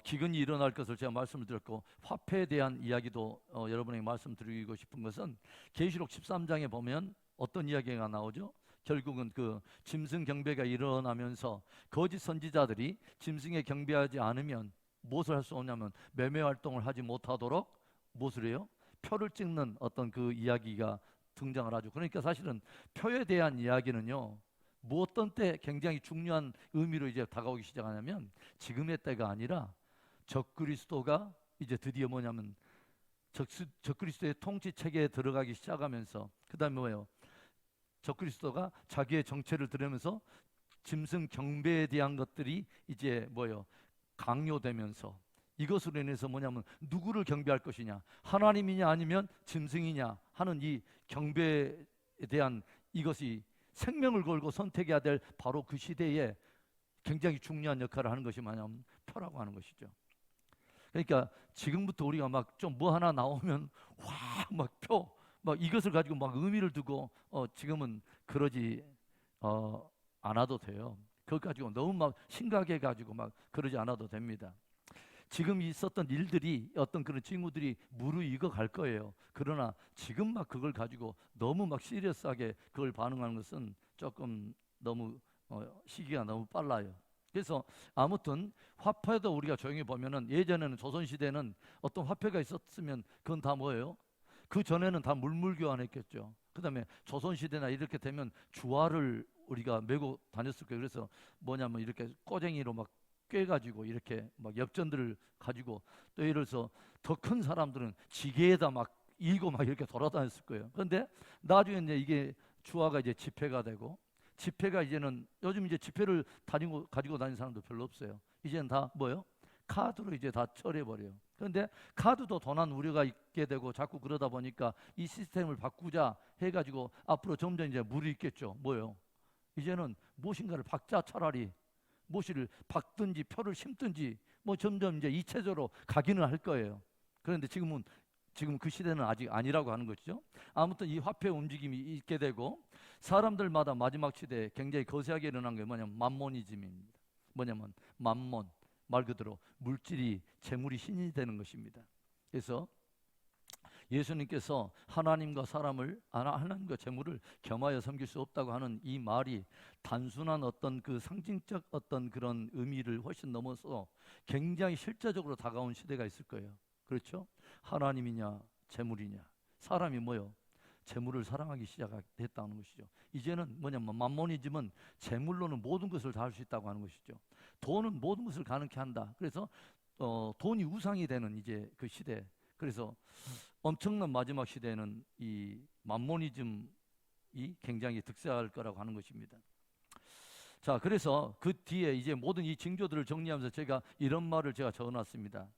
기근이 일어날 것을 제가 말씀을 드렸고 화폐에 대한 이야기도 여러분에게 말씀드리고 싶은 것은 계시록 13장에 보면 어떤 이야기가 나오죠? 결국은 그 짐승 경배가 일어나면서 거짓 선지자들이 짐승에 경배하지 않으면 무엇을 할 수 없냐면 매매 활동을 하지 못하도록 무엇을 해요? 표를 찍는 어떤 그 이야기가 등장을 하죠. 그러니까 사실은 표에 대한 이야기는요 뭐 어떤 때 굉장히 중요한 의미로 이제 다가오기 시작하냐면 지금의 때가 아니라 적그리스도가 이제 드디어 뭐냐면 적그리스도의 통치 체계에 들어가기 시작하면서 그다음에 뭐예요? 적그리스도가 자기의 정체를 드러면서 짐승 경배에 대한 것들이 이제 뭐예요? 강요되면서 이것으로 인해서 뭐냐면 누구를 경배할 것이냐, 하나님이냐 아니면 짐승이냐 하는 이 경배에 대한 이것이 생명을 걸고 선택해야 될 바로 그 시대에 굉장히 중요한 역할을 하는 것이 뭐냐면 표라고 하는 것이죠. 그러니까 지금부터 우리가 막 좀 뭐 하나 나오면 와 막 표 막 이것을 가지고 막 의미를 두고 지금은 그러지 않아도 돼요. 그것 가지고 너무 막 심각해 가지고 막 그러지 않아도 됩니다. 지금 있었던 일들이 어떤 그런 친구들이 무르익어 갈 거예요. 그러나 지금 막 그걸 가지고 너무 막 시리어스하게 그걸 반응하는 것은 조금 너무 시기가 너무 빨라요. 그래서 아무튼 화폐도 우리가 조용히 보면은 예전에는 조선시대는 어떤 화폐가 있었으면 그건 다 뭐예요? 그 전에는 다 물물 교환했겠죠. 그다음에 조선시대나 이렇게 되면 주화를 우리가 메고 다녔을 거예요. 그래서 뭐냐면 이렇게 꼬쟁이로 막 꿰가지고 이렇게 막 엽전들을 가지고 또 예를 들어서 더 큰 사람들은 지게에다 막 이고 막 이렇게 돌아다녔을 거예요. 그런데 나중에 이제 이게 주화가 이제 지폐가 되고 지폐가 이제는 요즘 이제 지폐를 가지고 다니는 사람도 별로 없어요. 이제는 다 뭐요? 카드로 이제 다 처리해 버려요. 그런데 카드도 도난 우려가 있게 되고 자꾸 그러다 보니까 이 시스템을 바꾸자 해가지고 앞으로 점점 이제 물이 있겠죠. 뭐요? 이제는 무엇인가를 박자 차라리 무엇을 박든지 표를 심든지 뭐 점점 이제 이체적으로 가기는 할 거예요. 그런데 지금 그 시대는 아직 아니라고 하는 것이죠. 아무튼 이 화폐 움직임이 있게 되고 사람들마다 마지막 시대에 굉장히 거세하게 일어난 게 뭐냐면 만모니즘입니다. 뭐냐면 만몬 말 그대로 물질이 재물이 신이 되는 것입니다. 그래서 예수님께서 하나님과 하나님과 재물을 겸하여 섬길 수 없다고 하는 이 말이 단순한 어떤 그 상징적 어떤 그런 의미를 훨씬 넘어서 굉장히 실제적으로 다가온 시대가 있을 거예요. 그렇죠? 하나님이냐 재물이냐 사람이 뭐요? 재물을 사랑하기 시작했다는 것이죠. 이제는 뭐냐면 만모니즘은 재물로는 모든 것을 다 할 수 있다고 하는 것이죠. 돈은 모든 것을 가능케 한다. 그래서 돈이 우상이 되는 이제 그 시대. 그래서 엄청난 마지막 시대에는 이 만모니즘이 굉장히 득세할 거라고 하는 것입니다. 자, 그래서 그 뒤에 이제 모든 이 징조들을 정리하면서 제가 이런 말을 제가 적어놨습니다.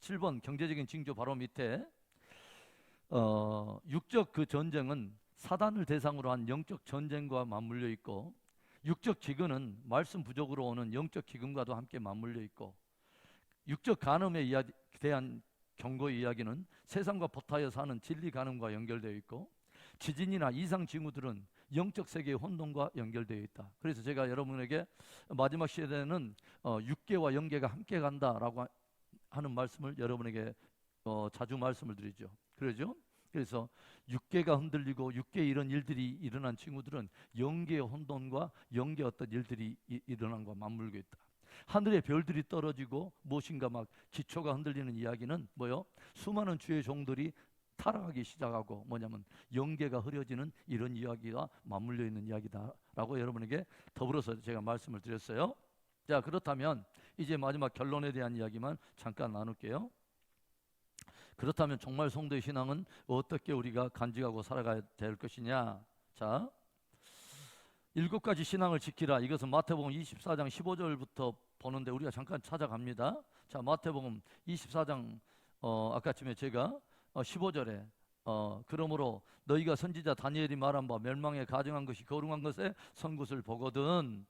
7번 경제적인 징조 바로 밑에 육적 그 전쟁은 사단을 대상으로 한 영적 전쟁과 맞물려 있고 육적 기근은 말씀 부족으로 오는 영적 기근과도 함께 맞물려 있고 육적 간음에 대한 경고 이야기는 세상과 보타여 사는 진리 간음과 연결되어 있고 지진이나 이상 징후들은 영적 세계의 혼돈과 연결되어 있다. 그래서 제가 여러분에게 마지막 시대에는 육계와 영계가 함께 간다라고 하는 말씀을 여러분에게 자주 말씀을 드리죠. 그러죠? 그래서 육계가 흔들리고 육계 이런 일들이 일어난 친구들은 영계의 혼돈과 영계의 어떤 일들이 일어난 것과 맞물고 있다. 하늘의 별들이 떨어지고 무엇인가 막 기초가 흔들리는 이야기는 뭐요? 수많은 주의 종들이 타락하기 시작하고 뭐냐면 영계가 흐려지는 이런 이야기가 맞물려 있는 이야기다라고 여러분에게 더불어서 제가 말씀을 드렸어요. 자, 그렇다면 이제 마지막 결론에 대한 이야기만 잠깐 나눌게요. 그렇다면 정말 성도의 신앙은 어떻게 우리가 간직하고 살아가야 될 것이냐? 자, 7가지 신앙을 지키라. 이것은 마태복음 24장 15절부터 보는데 우리가 잠깐 찾아갑니다. 자, 마태복음 24장 아까쯤에 제가 15절에 그러므로 너희가 선지자 다니엘이 말한 바 멸망에 가증한 것이 거룩한 것에 선 것을 보거든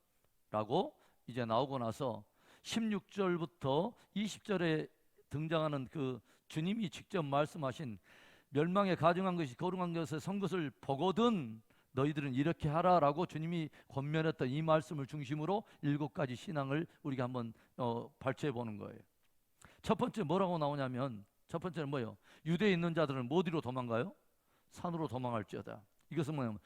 라고 이제 나오고 나서 16절부터 20절에 등장하는 그 주님이 직접 말씀하신 멸망에 가증한 것이 거룩한 것에 선 것을 보거든 너희들은 이렇게 하라라고 주님이 권면했던 이 말씀을 중심으로 7가지 신앙을 우리가 한번 발췌해 보는 거예요. 첫 번째 뭐라고 나오냐면 첫 번째는 뭐예요? 유대에 있는 자들은 어디로 도망가요? 산으로 도망할지어다. 이것은 뭐냐면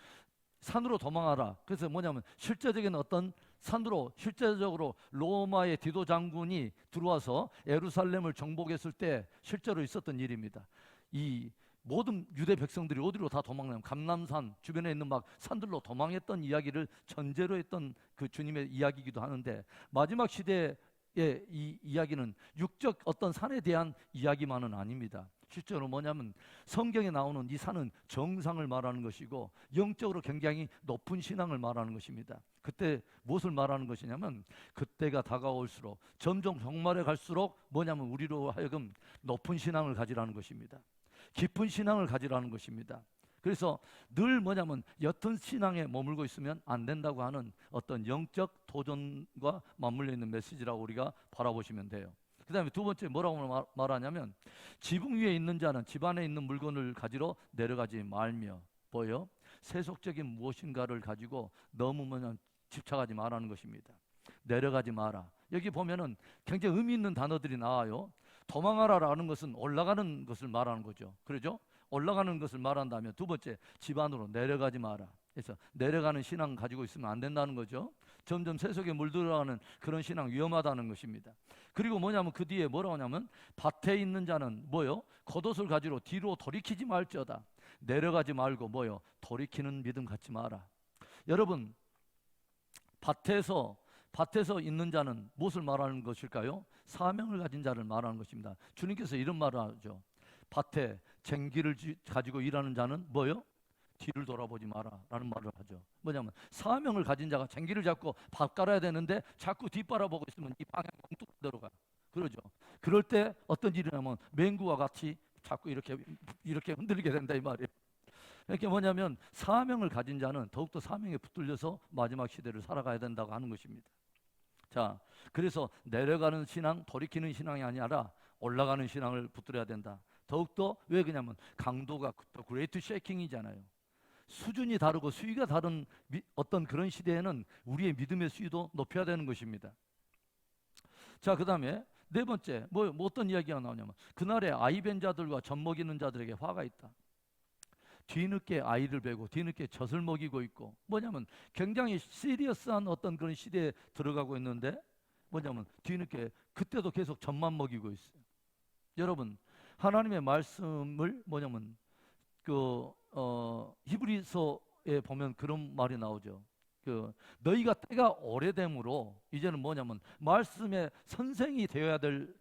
산으로 도망하라. 그래서 뭐냐면 실제적인 어떤 산으로 실제적으로 로마의 디도 장군이 들어와서 예루살렘을 정복했을 때 실제로 있었던 일입니다. 이 모든 유대 백성들이 어디로 다 도망가냐면 감람산 주변에 있는 막 산들로 도망했던 이야기를 전제로 했던 그 주님의 이야기이기도 하는데, 마지막 시대의 이 이야기는 육적 어떤 산에 대한 이야기만은 아닙니다. 실제로 뭐냐면 성경에 나오는 이 산은 정상을 말하는 것이고 영적으로 굉장히 높은 신앙을 말하는 것입니다. 그때 무엇을 말하는 것이냐면, 그때가 다가올수록 점점 종말에 갈수록 뭐냐면 우리로 하여금 높은 신앙을 가지라는 것입니다. 깊은 신앙을 가지라는 것입니다. 그래서 늘 뭐냐면 옅은 신앙에 머물고 있으면 안 된다고 하는 어떤 영적 도전과 맞물려 있는 메시지라고 우리가 바라보시면 돼요. 그 다음에 두 번째 뭐라고 말하냐면, 지붕 위에 있는 자는 집 안에 있는 물건을 가지러 내려가지 말며, 뭐요? 세속적인 무엇인가를 가지고 너무 뭐냐면 집착하지 말라는 것입니다. 내려가지 마라. 여기 보면은 굉장히 의미 있는 단어들이 나와요. 도망하라라는 것은 올라가는 것을 말하는 거죠. 그러죠? 올라가는 것을 말한다면, 두 번째, 집 안으로 내려가지 마라. 그래서 내려가는 신앙 가지고 있으면 안 된다는 거죠. 점점 세속에 물들어가는 그런 신앙 위험하다는 것입니다. 그리고 뭐냐면 그 뒤에 뭐라고 하냐면, 밭에 있는 자는 뭐요? 겉옷을 가지러 뒤로 돌이키지 말지어다. 내려가지 말고 뭐요? 돌이키는 믿음 갖지 마라. 여러분, 밭에서 있는 자는 무엇을 말하는 것일까요? 사명을 가진 자를 말하는 것입니다. 주님께서 이런 말을 하죠. 밭에 쟁기를 가지고 일하는 자는 뭐요? 뒤를 돌아보지 마라 라는 말을 하죠. 뭐냐면 사명을 가진 자가 쟁기를 잡고 밭 갈아야 되는데 자꾸 뒷바라보고 있으면 이 방향 엉뚱 들어가. 그러죠. 그럴 때 어떤 일이 나면 맹구와 같이 자꾸 이렇게 흔들리게 된다 이 말이에요. 이렇게 뭐냐면 사명을 가진 자는 더욱더 사명에 붙들려서 마지막 시대를 살아가야 된다고 하는 것입니다. 자, 그래서 내려가는 신앙, 돌이키는 신앙이 아니라 올라가는 신앙을 붙들어야 된다. 더욱더 왜 그러냐면 강도가 그레이트 쉐이킹이잖아요. 수준이 다르고 수위가 다른 어떤 그런 시대에는 우리의 믿음의 수위도 높여야 되는 것입니다. 자, 그 다음에 네 번째, 뭐 어떤 이야기가 나오냐면, 그날에 아이 벤 자들과 젖 먹이는 자들에게 화가 있다. 뒤늦게 아이를 베고 뒤늦게 젖을 먹이고 있고, 뭐냐면 굉장히 시리어스한 어떤 그런 시대에 들어가고 있는데, 뭐냐면 뒤늦게 그때도 계속 젖만 먹이고 있어요. 여러분, 하나님의 말씀을 뭐냐면 히브리서에 보면 그런 말이 나오죠. 너희가 때가 오래됨으로 이제는 뭐냐면 말씀의 선생이 되어야 될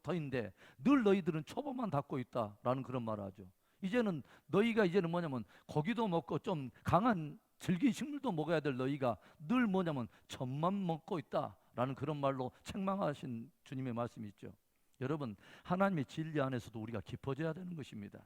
터인데 늘 너희들은 초보만 닦고 있다라는 그런 말을 하죠. 이제는 뭐냐면 고기도 먹고 좀 강한 질긴 식물도 먹어야 될 너희가 늘 뭐냐면 젖만 먹고 있다라는 그런 말로 책망하신 주님의 말씀이 있죠. 여러분, 하나님의 진리 안에서도 우리가 깊어져야 되는 것입니다.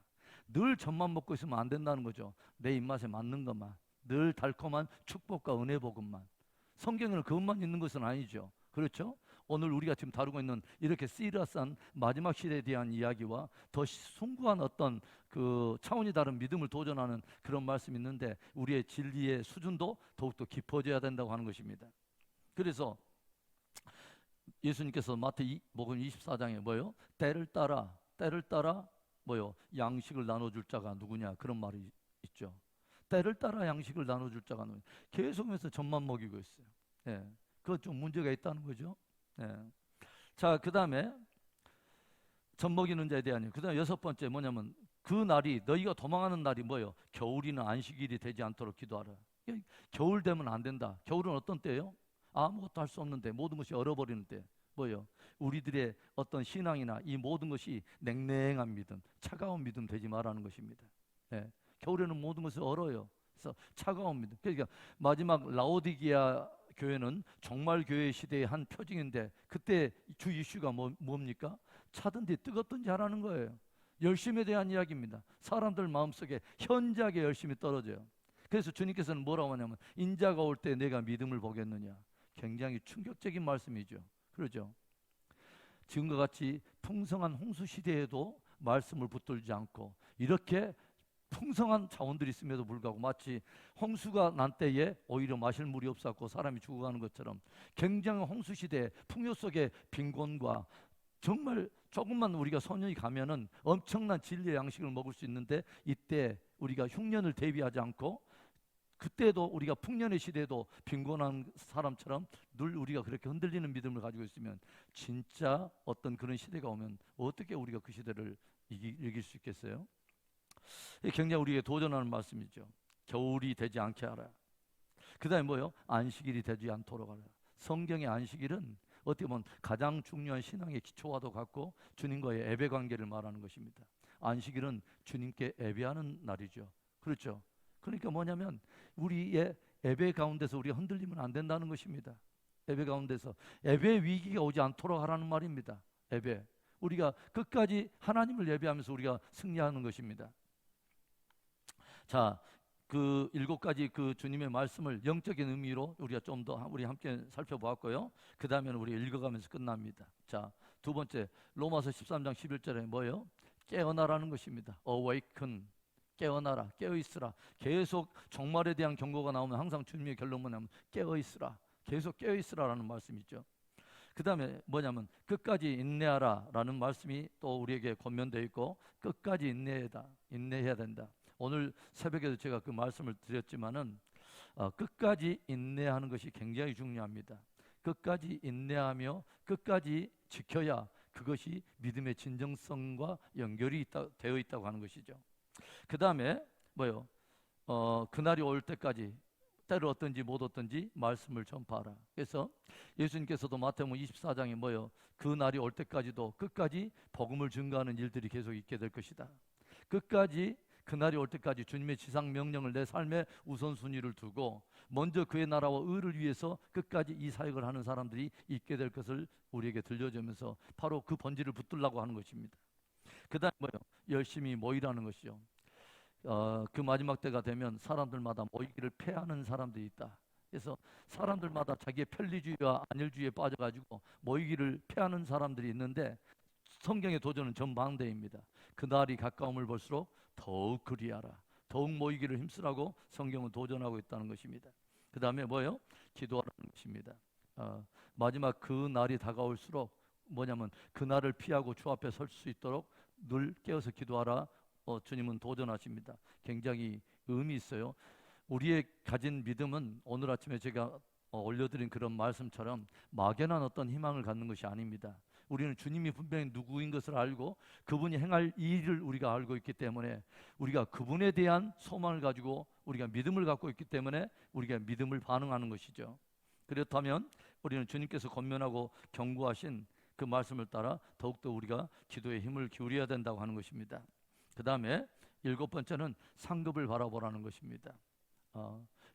늘 젖만 먹고 있으면 안 된다는 거죠. 내 입맛에 맞는 것만, 늘 달콤한 축복과 은혜 복음만. 성경에는 그것만 있는 것은 아니죠. 그렇죠? 오늘 우리가 지금 다루고 있는 이렇게 시리어스한 마지막 시대에 대한 이야기와 더 숭고한 어떤 그 차원이 다른 믿음을 도전하는 그런 말씀이 있는데, 우리의 진리의 수준도 더욱더 깊어져야 된다고 하는 것입니다. 그래서 예수님께서 마태복음 24장에 뭐요? 때를 따라 뭐요? 양식을 나눠줄 자가 누구냐, 그런 말이 있죠. 때를 따라 양식을 나눠줄 자가 누구냐. 계속해서 젖만 먹이고 있어요. 예, 그건 좀 문제가 있다는 거죠. 예. 자, 그 다음에 젖 먹이는 자에 대한, 그 다음에 여섯 번째 뭐냐면, 그 날이, 너희가 도망하는 날이 뭐요? 겨울이나 안식일이 되지 않도록 기도하라. 겨울 되면 안 된다. 겨울은 어떤 때예요? 아무것도 할 수 없는데, 모든 것이 얼어버리는 때. 뭐요? 우리들의 어떤 신앙이나 이 모든 것이 냉랭한 믿음, 차가운 믿음 되지 말라는 것입니다. 예. 겨울에는 모든 것이 얼어요. 그래서 차가운 믿음. 그러니까 마지막 라오디게아 교회는 종말 교회 시대의 한 표징인데, 그때 주 이슈가 뭡니까? 차든지 뜨겁든지 하라는 거예요. 열심에 대한 이야기입니다. 사람들 마음속에 현저하게 열심이 떨어져요. 그래서 주님께서는 뭐라고 하냐면, 인자가 올 때 내가 믿음을 보겠느냐. 굉장히 충격적인 말씀이죠. 그러죠. 지금과 같이 풍성한 홍수 시대에도 말씀을 붙들지 않고, 이렇게 풍성한 자원들이 있음에도 불구하고 마치 홍수가 난 때에 오히려 마실 물이 없었고 사람이 죽어가는 것처럼, 굉장한 홍수 시대에 풍요 속의 빈곤과, 정말 조금만 우리가 소년이 가면은 엄청난 진리의 양식을 먹을 수 있는데, 이때 우리가 흉년을 대비하지 않고, 그때도 우리가 풍년의 시대에도 빈곤한 사람처럼 늘 우리가 그렇게 흔들리는 믿음을 가지고 있으면, 진짜 어떤 그런 시대가 오면 어떻게 우리가 그 시대를 이길 수 있겠어요? 굉장히 우리에게 도전하는 말씀이죠. 겨울이 되지 않게 하라. 그 다음에 뭐요? 안식일이 되지 않도록 하라. 성경의 안식일은 어떻게 보면 가장 중요한 신앙의 기초와도 같고 주님과의 예배 관계를 말하는 것입니다. 안식일은 주님께 예배하는 날이죠. 그렇죠? 그러니까 뭐냐면 우리의 예배 가운데서 우리가 흔들리면 안 된다는 것입니다. 예배 가운데서 예배 위기가 오지 않도록 하라는 말입니다. 예배. 우리가 끝까지 하나님을 예배하면서 우리가 승리하는 것입니다. 자, 그 7가지 그 주님의 말씀을 영적인 의미로 우리가 좀 더 우리 함께 살펴보았고요. 그 다음에는 우리 읽어가면서 끝납니다. 자, 두 번째 로마서 13장 11절에 뭐예요? 깨어나라는 것입니다. Awaken, 깨어나라, 깨어있으라. 계속 종말에 대한 경고가 나오면 항상 주님의 결론 뭐냐면 깨어있으라, 계속 깨어있으라라는 말씀이죠. 그 다음에 뭐냐면 끝까지 인내하라 라는 말씀이 또 우리에게 권면되어 있고, 끝까지 인내해야 된다. 오늘 새벽에도 제가 그 말씀을 드렸지만은 끝까지 인내하는 것이 굉장히 중요합니다. 끝까지 인내하며 끝까지 지켜야 그것이 믿음의 진정성과 연결이 되어 있다고 하는 것이죠. 그 다음에 뭐요? 그날이 올 때까지 때를 얻든지 못 얻든지 말씀을 전파하라. 그래서 예수님께서도 마태복음 24장에 뭐요? 그 날이 올 때까지도 끝까지 복음을 증거하는 일들이 계속 있게 될 것이다. 끝까지 그날이 올 때까지 주님의 지상 명령을 내 삶의 우선순위를 두고 먼저 그의 나라와 의를 위해서 끝까지 이 사역을 하는 사람들이 있게 될 것을 우리에게 들려주면서 바로 그 본질을 붙들라고 하는 것입니다. 그 다음에 뭐요? 열심히 모이라는 것이죠. 그 마지막 때가 되면 사람들마다 모이기를 패하는 사람들이 있다. 그래서 사람들마다 자기의 편리주의와 안일주의에 빠져가지고 모이기를 패하는 사람들이 있는데, 성경의 도전은 전방대입니다. 그날이 가까움을 볼수록 더욱 그리하라, 더욱 모이기를 힘쓰라고 성경은 도전하고 있다는 것입니다. 그 다음에 뭐예요? 기도하라는 것입니다. 마지막 그 날이 다가올수록 뭐냐면 그날을 피하고 주 앞에 설 수 있도록 늘 깨어서 기도하라. 주님은 도전하십니다. 굉장히 의미 있어요. 우리의 가진 믿음은 오늘 아침에 제가 올려드린 그런 말씀처럼 막연한 어떤 희망을 갖는 것이 아닙니다. 우리는 주님이 분명히 누구인 것을 알고 그분이 행할 일을 우리가 알고 있기 때문에 우리가 그분에 대한 소망을 가지고 우리가 믿음을 갖고 있기 때문에 우리가 믿음을 반응하는 것이죠. 그렇다면 우리는 주님께서 권면하고 경고하신 그 말씀을 따라 더욱더 우리가 기도에 힘을 기울여야 된다고 하는 것입니다. 그 다음에 7번째는 상급을 바라보라는 것입니다.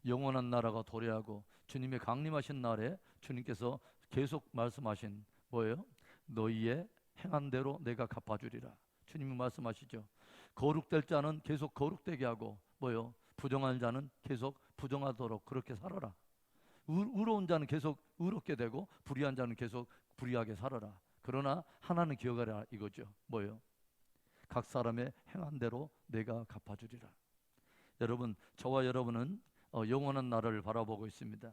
영원한 나라가 도래하고 주님의 강림하신 날에 주님께서 계속 말씀하신 뭐예요? 너희의 행한 대로 내가 갚아주리라. 주님이 말씀하시죠. 거룩될 자는 계속 거룩되게 하고 뭐요? 부정한 자는 계속 부정하도록 그렇게 살아라. 의로운 자는 계속 의롭게 되고 불의한 자는 계속 불의하게 살아라. 그러나 하나는 기억하라 이거죠. 뭐요? 각 사람의 행한 대로 내가 갚아주리라. 여러분, 저와 여러분은 영원한 날을 바라보고 있습니다.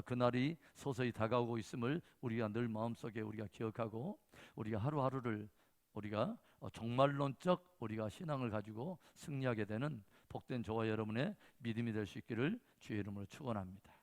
그 날이 서서히 다가오고 있음을 우리가 늘 마음속에 우리가 기억하고 우리가 하루하루를 우리가 종말론적 우리가 신앙을 가지고 승리하게 되는 복된 저와 여러분의 믿음이 될 수 있기를 주의 이름으로 축원합니다.